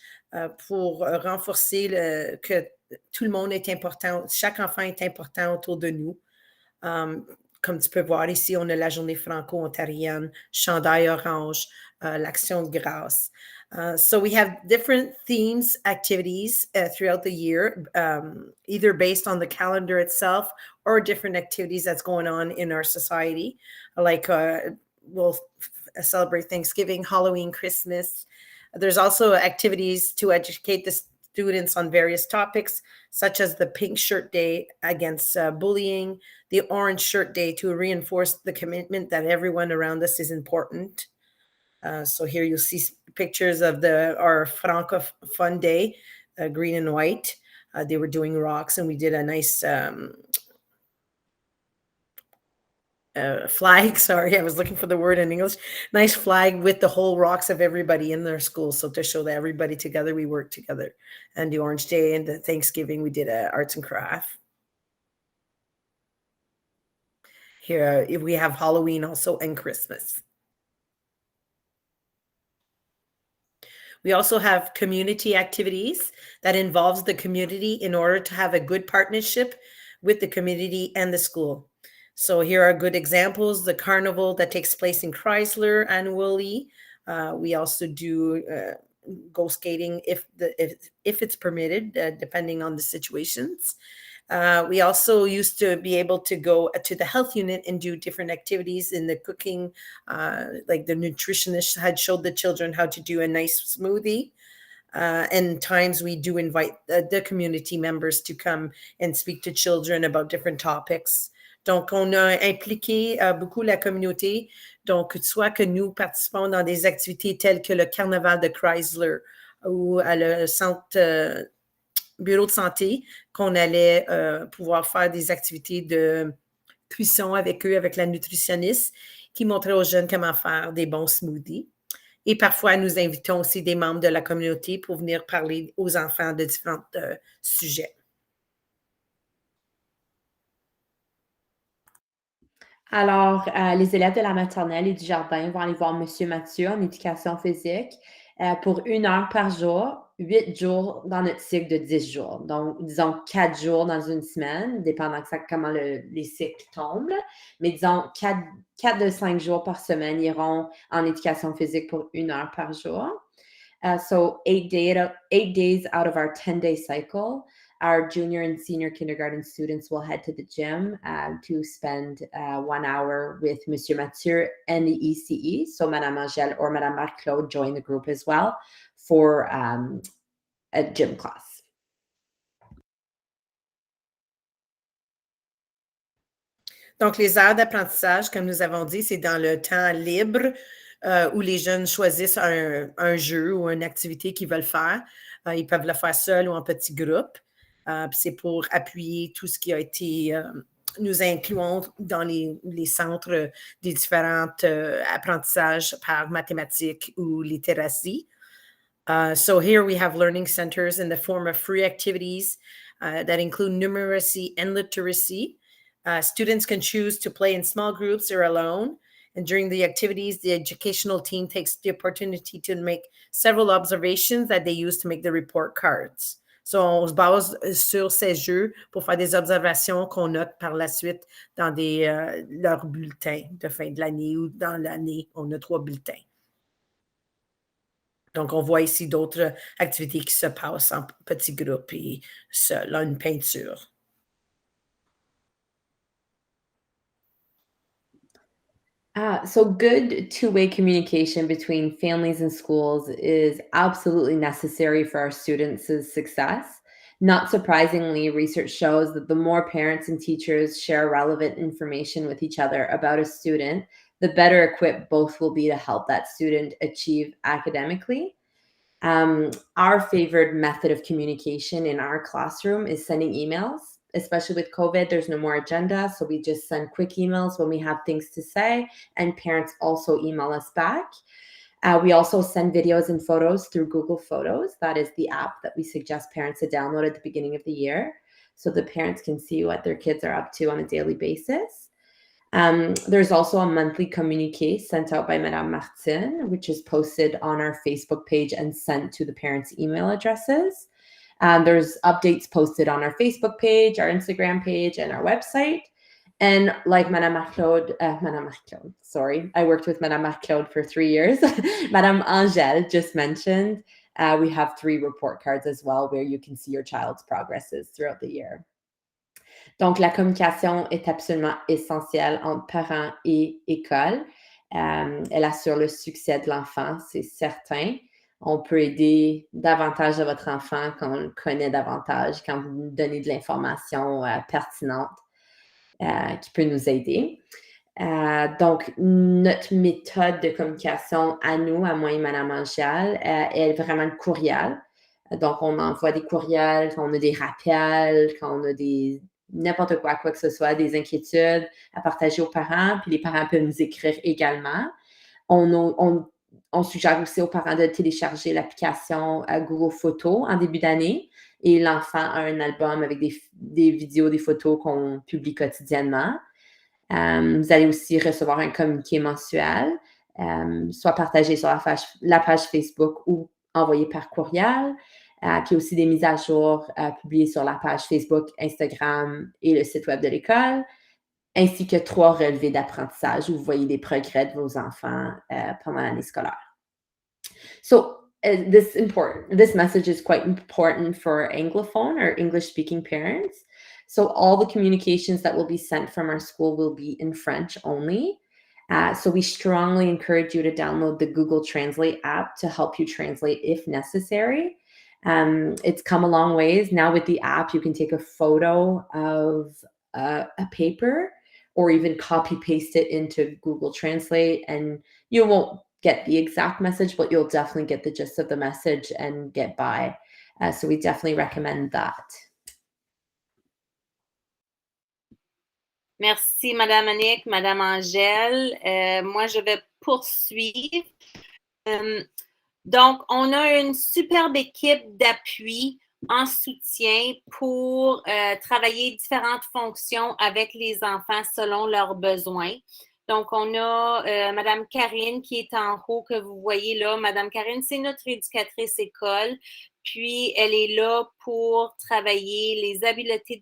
pour renforcer que tout le monde est important, chaque enfant est important autour de nous. Comme tu peux voir ici, on a la journée franco-ontarienne, chandail orange, l'action de grâce. So we have different themes, activities throughout the year, either based on the calendar itself or different activities that's going on in our society. Like we'll celebrate Thanksgiving, Halloween, Christmas. There's also activities to educate the students on various topics, such as the Pink Shirt Day against bullying, the Orange Shirt Day to reinforce the commitment that everyone around us is important. So here you'll see pictures of our Francophone Day, green and white. They were doing rocks, and we did a nice flag. Sorry, I was looking for the word in English. Nice flag with the whole rocks of everybody in their school. So to show that everybody together, we work together. And the Orange Day and the Thanksgiving, we did arts and craft. Here we have Halloween also and Christmas. We also have community activities that involves the community in order to have a good partnership with the community and the school. So here are good examples: the carnival that takes place in Chrysler annually. We also do go skating if it's permitted, depending on the situations. We also used to be able to go to the health unit and do different activities in the cooking. Like the nutritionist had showed the children how to do a nice smoothie. And times we do invite the community members to come and speak to children about different topics. Donc, on a impliqué beaucoup la communauté. Donc, soit que nous participons dans des activités telles que le carnaval de Chrysler ou à le centre bureau de santé, qu'on allait pouvoir faire des activités de cuisson avec eux, avec la nutritionniste, qui montrait aux jeunes comment faire des bons smoothies. Et parfois, nous invitons aussi des membres de la communauté pour venir parler aux enfants de différents sujets. Alors, les élèves de la maternelle et du jardin vont aller voir Monsieur Mathieu en éducation physique pour 1 heure par jour. 8 jours dans notre cycle de 10 jours. Donc, disons 4 jours dans une semaine, dépendant de comment les cycles tombent. Mais disons 4 de 5 jours par semaine iront en éducation physique pour 1 heure par jour. So 8 days out of our 10-day cycle, our junior and senior kindergarten students will head to the gym to spend 1 hour with Monsieur Mathieu and the ECE. So Madame Angèle or Madame Marc-Claude join the group as well for a gym class. Donc, les heures d'apprentissage, comme nous avons dit, c'est dans le temps libre où les jeunes choisissent un jeu ou une activité qu'ils veulent faire. Ils peuvent le faire seuls ou en petits groupes. C'est pour appuyer tout ce qui a été... nous incluons dans les centres des différents apprentissages par mathématiques ou littératie. So here we have learning centers in the form of free activities that include numeracy and literacy. Students can choose to play in small groups or alone. And during the activities, the educational team takes the opportunity to make several observations that they use to make the report cards. So, on se base sur ces jeux pour faire des observations qu'on note par la suite dans leurs bulletins de fin de l'année ou dans l'année. On a 3 bulletins. Donc, on voit ici d'autres activités qui se passent en petits groupes et seul, là, une peinture. So good two-way communication between families and schools is absolutely necessary for our students' success. Not surprisingly, research shows that the more parents and teachers share relevant information with each other about a student, the better equipped both will be to help that student achieve academically. Our favorite method of communication in our classroom is sending emails. Especially with COVID, there's no more agenda. So we just send quick emails when we have things to say, and parents also email us back. We also send videos and photos through Google Photos. That is the app that we suggest parents to download at the beginning of the year so the parents can see what their kids are up to on a daily basis. There's also a monthly communiqué sent out by Madame Martin, which is posted on our Facebook page and sent to the parents' email addresses. There's updates posted on our Facebook page, our Instagram page, and our website. And like Madame Marc-Claude, sorry, I worked with Madame Marc-Claude for 3 years. Madame Angèle just mentioned, we have 3 report cards as well where you can see your child's progresses throughout the year. Donc, la communication est absolument essentielle entre parents et école. Elle assure le succès de l'enfant, c'est certain. On peut aider davantage à votre enfant quand on le connaît davantage, quand vous nous donnez de l'information pertinente qui peut nous aider. Donc, notre méthode de communication à nous, à moi et Mme Angèle, est vraiment le courriel. Donc, on envoie des courriels quand on a des rappels, quand on a n'importe quoi que ce soit, des inquiétudes à partager aux parents, puis les parents peuvent nous écrire également. On suggère aussi aux parents de télécharger l'application Google Photos en début d'année et l'enfant a un album avec des vidéos, des photos qu'on publie quotidiennement. Vous allez aussi recevoir un communiqué mensuel, soit partagé sur la page Facebook ou envoyé par courriel. Puis aussi des mises à jour publiées sur la page Facebook, Instagram et le site web de l'école, ainsi que 3 relevés d'apprentissage où vous voyez les progrès de vos enfants pendant l'année scolaire. So this message is quite important for Anglophone or English-speaking parents. So all the communications that will be sent from our school will be in French only. So we strongly encourage you to download the Google Translate app to help you translate if necessary. It's come a long ways. Now with the app, you can take a photo of a paper or even copy paste it into Google Translate, and you won't get the exact message, but you'll definitely get the gist of the message and get by. So we definitely recommend that. Merci, Madame Annick, Madame Angèle. Moi, je vais poursuivre. Donc, on a une superbe équipe d'appui en soutien pour travailler différentes fonctions avec les enfants selon leurs besoins. Donc, on a Madame Karine qui est en haut, que vous voyez là. Madame Karine, c'est notre éducatrice école. Puis, elle est là pour travailler les habiletés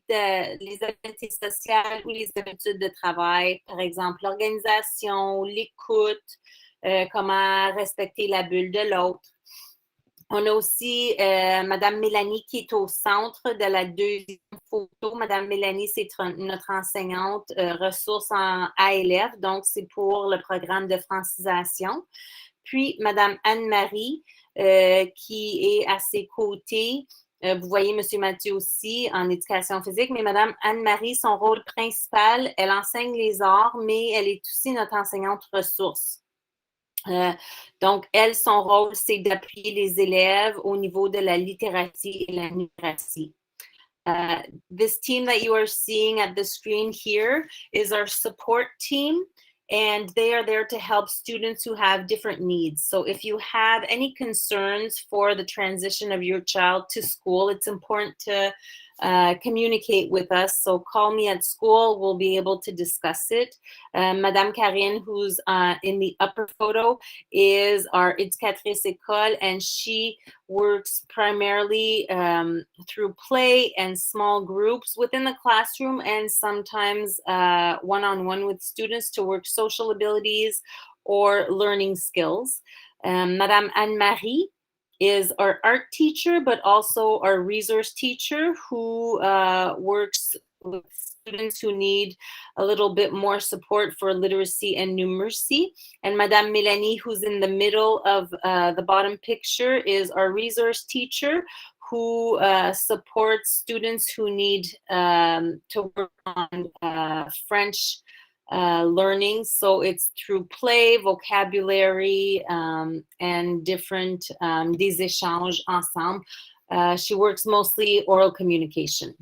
sociales ou les habitudes de travail, par exemple l'organisation, l'écoute, comment respecter la bulle de l'autre. On a aussi Madame Mélanie qui est au centre de la deuxième photo. Madame Mélanie, c'est notre enseignante ressources en ALF, donc c'est pour le programme de francisation. Puis Madame Anne-Marie qui est à ses côtés. Vous voyez M. Mathieu aussi en éducation physique, mais Madame Anne-Marie, son rôle principal, elle enseigne les arts, mais elle est aussi notre enseignante ressources. Donc, elle, son rôle, c'est d'appuyer les élèves au niveau de la littératie et la numeratie. This team that you are seeing at the screen here is our support team, and they are there to help students who have different needs. So if you have any concerns for the transition of your child to school, it's important to communicate with us. So call me at school. We'll be able to discuss it. Madame Karine, who's in the upper photo, is our éducatrice école, and she works primarily through play and small groups within the classroom, and sometimes one-on-one with students to work social abilities or learning skills. Madame Anne-Marie is our art teacher, but also our resource teacher who works with students who need a little bit more support for literacy and numeracy. And Madame Mélanie, who's in the middle of the bottom picture, is our resource teacher who supports students who need to work on French learning. So it's through play, vocabulary, and different des échanges ensemble. She works mostly oral communication.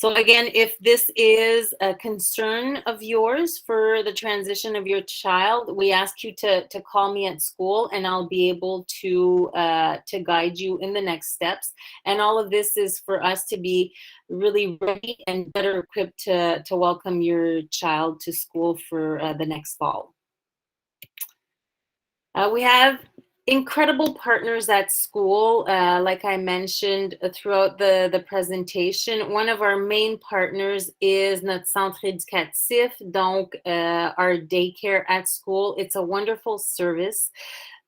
So again, if this is a concern of yours for the transition of your child, we ask you to call me at school, and I'll be able to guide you in the next steps. And all of this is for us to be really ready and better equipped to welcome your child to school for the next fall. We have incredible partners at school, like I mentioned throughout the presentation. One of our main partners is notre centre éducatif, donc our daycare at school. It's a wonderful service.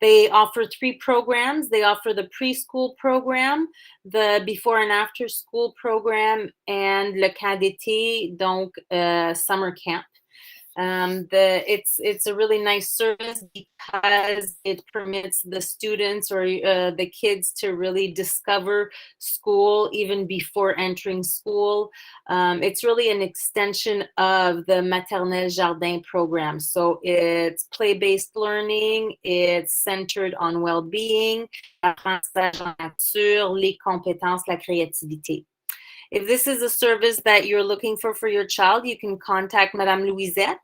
They offer 3 programs. They offer the preschool program, the before and after school program, and le camp d'été, donc summer camp. It's a really nice service because it permits the students or the kids to really discover school even before entering school. It's really an extension of the Maternelle Jardin program. So it's play-based learning, it's centered on well-being, l'apprentissage en nature, les compétences, la créativité. If this is a service that you're looking for your child, you can contact Madame Louisette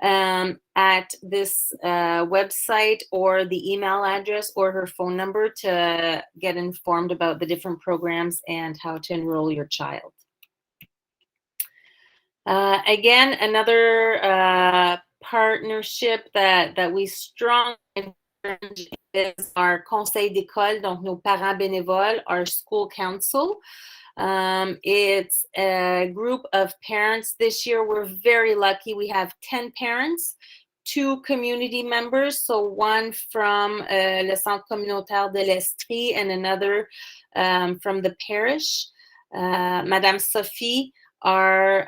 at this website or the email address or her phone number to get informed about the different programs and how to enroll your child. Again, another partnership that we strongly encourage is our conseil d'école, donc nos parents bénévoles, our school council. It's a group of parents. This year, we're very lucky. We have 10 parents, 2 community members, so one from le Centre communautaire de l'Estrie and another from the parish. Madame Sophie, our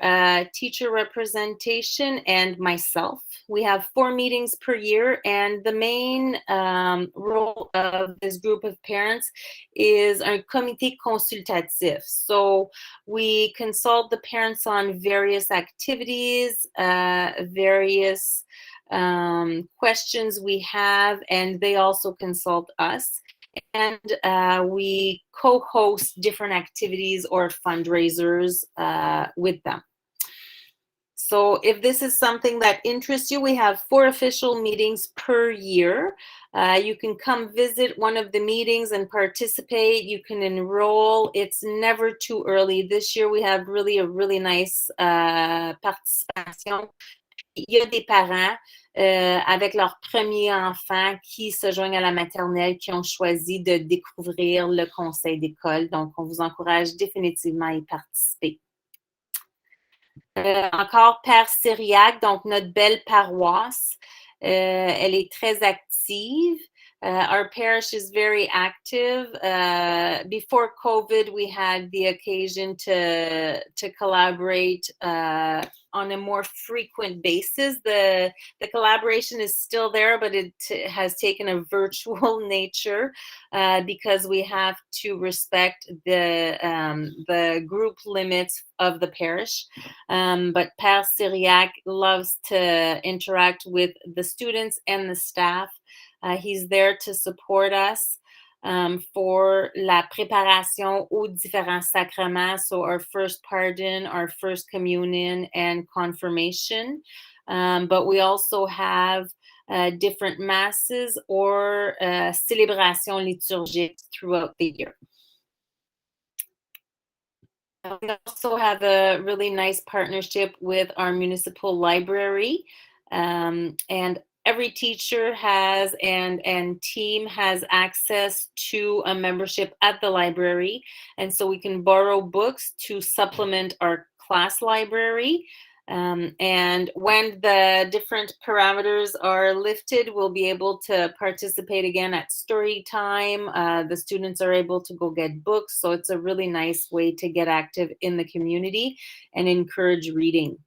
teacher representation, and myself. We have 4 meetings per year, and the main role of this group of parents is un comité consultatif. So we consult the parents on various activities, various questions we have, and they also consult us. And we co-host different activities or fundraisers with them. So if this is something that interests you, we have 4 official meetings per year. You can come visit one of the meetings and participate. You can enroll. It's never too early. This year we have really a really nice participation. il y a des parents avec leur premier enfant qui se joignent à la maternelle, qui ont choisi de découvrir le conseil d'école. Donc, on vous encourage définitivement à y participer. Encore Père Cyriaque, donc notre belle paroisse. Elle est très active. Our parish is very active. Before COVID, we had the occasion to collaborate on a more frequent basis. The collaboration is still there, but it has taken a virtual nature because we have to respect the group limits of the parish. But Père Cyriaque loves to interact with the students and the staff. He's there to support us for la préparation aux différents sacrements, so our first pardon, our first communion, and confirmation. But we also have different masses or célébrations liturgiques throughout the year. We also have a really nice partnership with our municipal library, and every teacher has and team has access to a membership at the library, and so we can borrow books to supplement our class library. And when the different parameters are lifted, we'll be able to participate again at story time. The students are able to go get books, so it's a really nice way to get active in the community and encourage reading.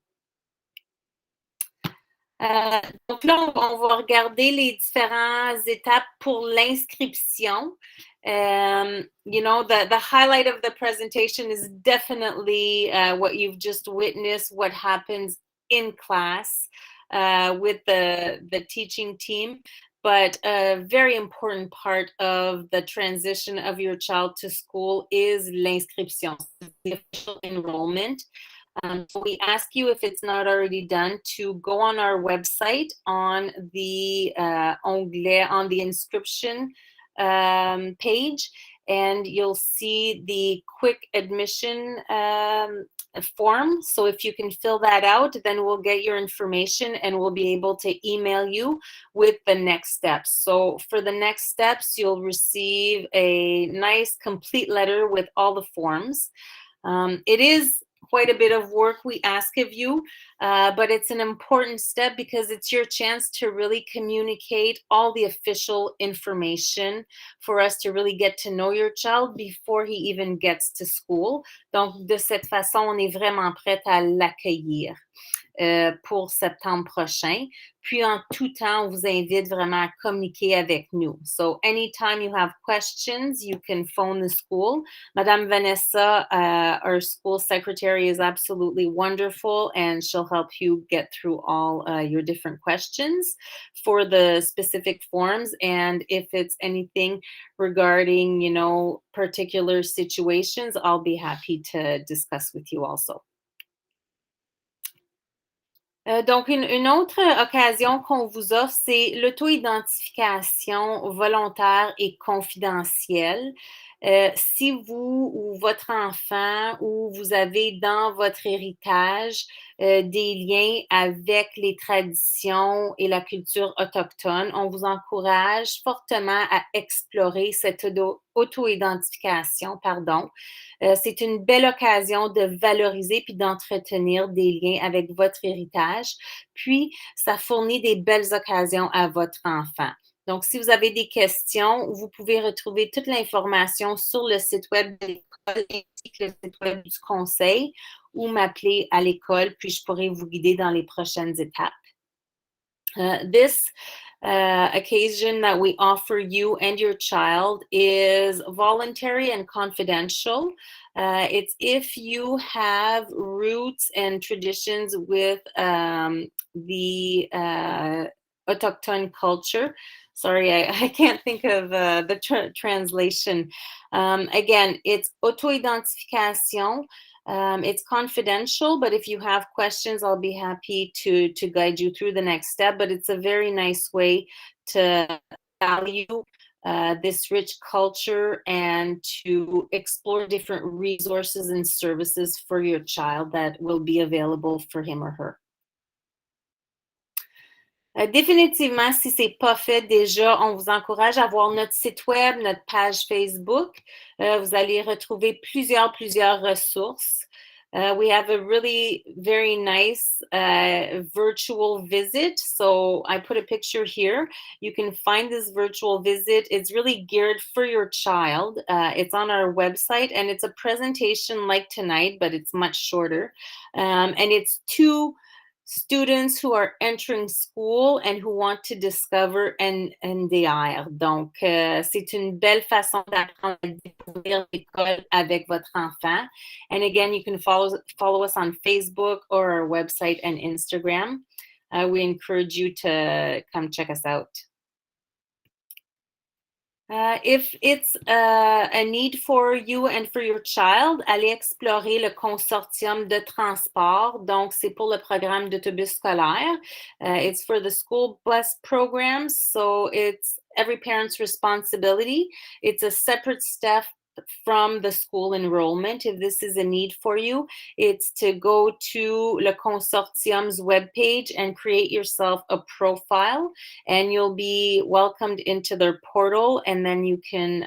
Donc là, on va regarder les différentes étapes pour l'inscription. You know, the highlight of the presentation is definitely what you've just witnessed, what happens in class with the teaching team. But a very important part of the transition of your child to school is l'inscription, the official enrollment. So we ask you, if it's not already done, to go on our website on the anglais, on the inscription page, and you'll see the quick admission form. So if you can fill that out, then we'll get your information and we'll be able to email you with the next steps. So for the next steps, you'll receive a nice complete letter with all the forms. It is quite a bit of work we ask of you, but it's an important step because it's your chance to really communicate all the official information for us to really get to know your child before he even gets to school. Donc, de cette façon, on est vraiment prête à l'accueillir pour septembre prochain. Puis, en tout temps, on vous invite vraiment à communiquer avec nous. So, anytime you have questions, you can phone the school. Madame Vanessa, our school secretary, is absolutely wonderful, and she'll help you get through all your different questions for the specific forms. And if it's anything regarding, you know, particular situations, I'll be happy to discuss with you also. Donc, une autre occasion qu'on vous offre, c'est l'auto-identification volontaire et confidentielle. Si vous ou votre enfant ou vous avez dans votre héritage des liens avec les traditions et la culture autochtone, on vous encourage fortement à explorer cette auto-identification, c'est une belle occasion de valoriser puis d'entretenir des liens avec votre héritage. Puis, ça fournit des belles occasions à votre enfant. Donc, si vous avez des questions, vous pouvez retrouver toute l'information sur le site web de l'école ainsi que le site web du conseil ou m'appeler à l'école, puis je pourrai vous guider dans les prochaines étapes. This occasion that we offer you and your child is voluntary and confidential. It's if you have roots and traditions with the autochtone culture. Sorry, I can't think of the translation. Again, it's auto-identification. It's confidential, but if you have questions, I'll be happy to guide you through the next step. But it's a very nice way to value this rich culture and to explore different resources and services for your child that will be available for him or her. Définitivement, si ce n'est pas fait déjà, on vous encourage à voir notre site web, notre page Facebook. Vous allez retrouver plusieurs ressources. We have a really very nice virtual visit. So I put a picture here. You can find this virtual visit. It's really geared for your child. It's on our website, and it's a presentation like tonight, but it's much shorter. And it's two students who are entering school and who want to discover NDR. Donc, c'est une belle façon d'apprendre à découvrir l'école avec votre enfant. And again, you can follow us on Facebook or our website and Instagram. We encourage you to come check us out. If it's a need for you and for your child, allez explorer le consortium de transport. Donc, c'est pour le programme d'autobus scolaire. It's for the school bus programs. So it's every parent's responsibility. It's a separate step from the school enrollment. If this is a need for you, it's to go to Le Consortium's webpage and create yourself a profile, and you'll be welcomed into their portal, and then you can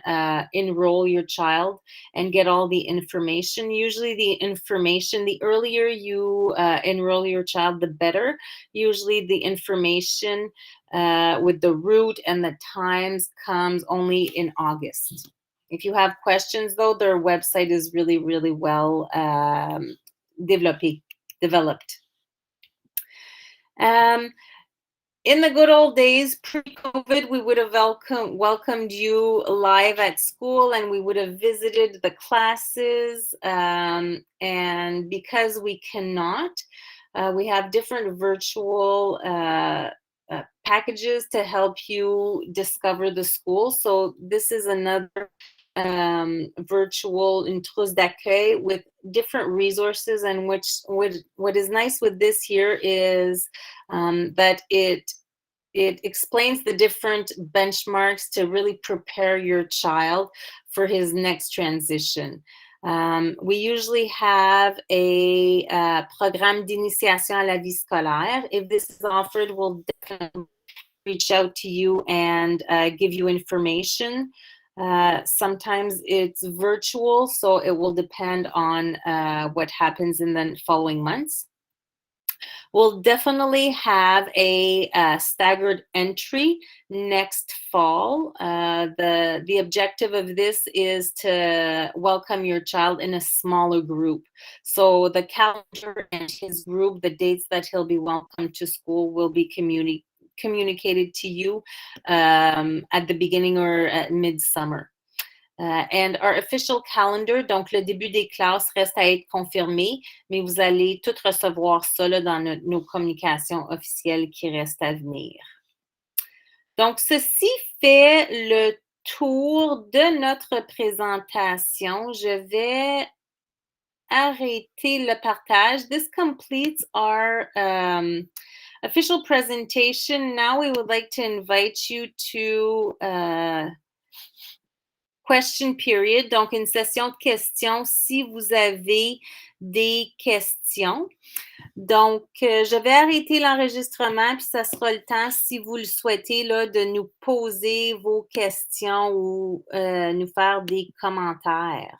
enroll your child and get all the information. Usually the information, the earlier you enroll your child, the better. Usually the information with the route and the times comes only in August. If you have questions, though, their website is really, really well developed. In the good old days, pre-COVID, we would have welcomed you live at school, and we would have visited the classes. And because we cannot, we have different virtual packages to help you discover the school. So this is another virtual une trousse d'accueil with different resources, and what is nice with this here is that it explains the different benchmarks to really prepare your child for his next transition. We usually have a programme d'initiation à la vie scolaire. If this is offered, we'll definitely reach out to you and give you information. Sometimes it's virtual, so it will depend on what happens in the following months. We'll definitely have a staggered entry next fall. The objective of this is to welcome your child in a smaller group. So the calendar and his group, the dates that he'll be welcomed to school will be communicated to you at the beginning or at midsummer. And our official calendar, donc le début des classes reste à être confirmé, mais vous allez tout recevoir ça là, dans nos communications officielles qui restent à venir. Donc, ceci fait le tour de notre présentation. Je vais arrêter le partage. This completes our official presentation. Now we would like to invite you to question period, donc une session de questions si vous avez des questions. Donc, je vais arrêter l'enregistrement, puis ça sera le temps, si vous le souhaitez, là, de nous poser vos questions ou nous faire des commentaires.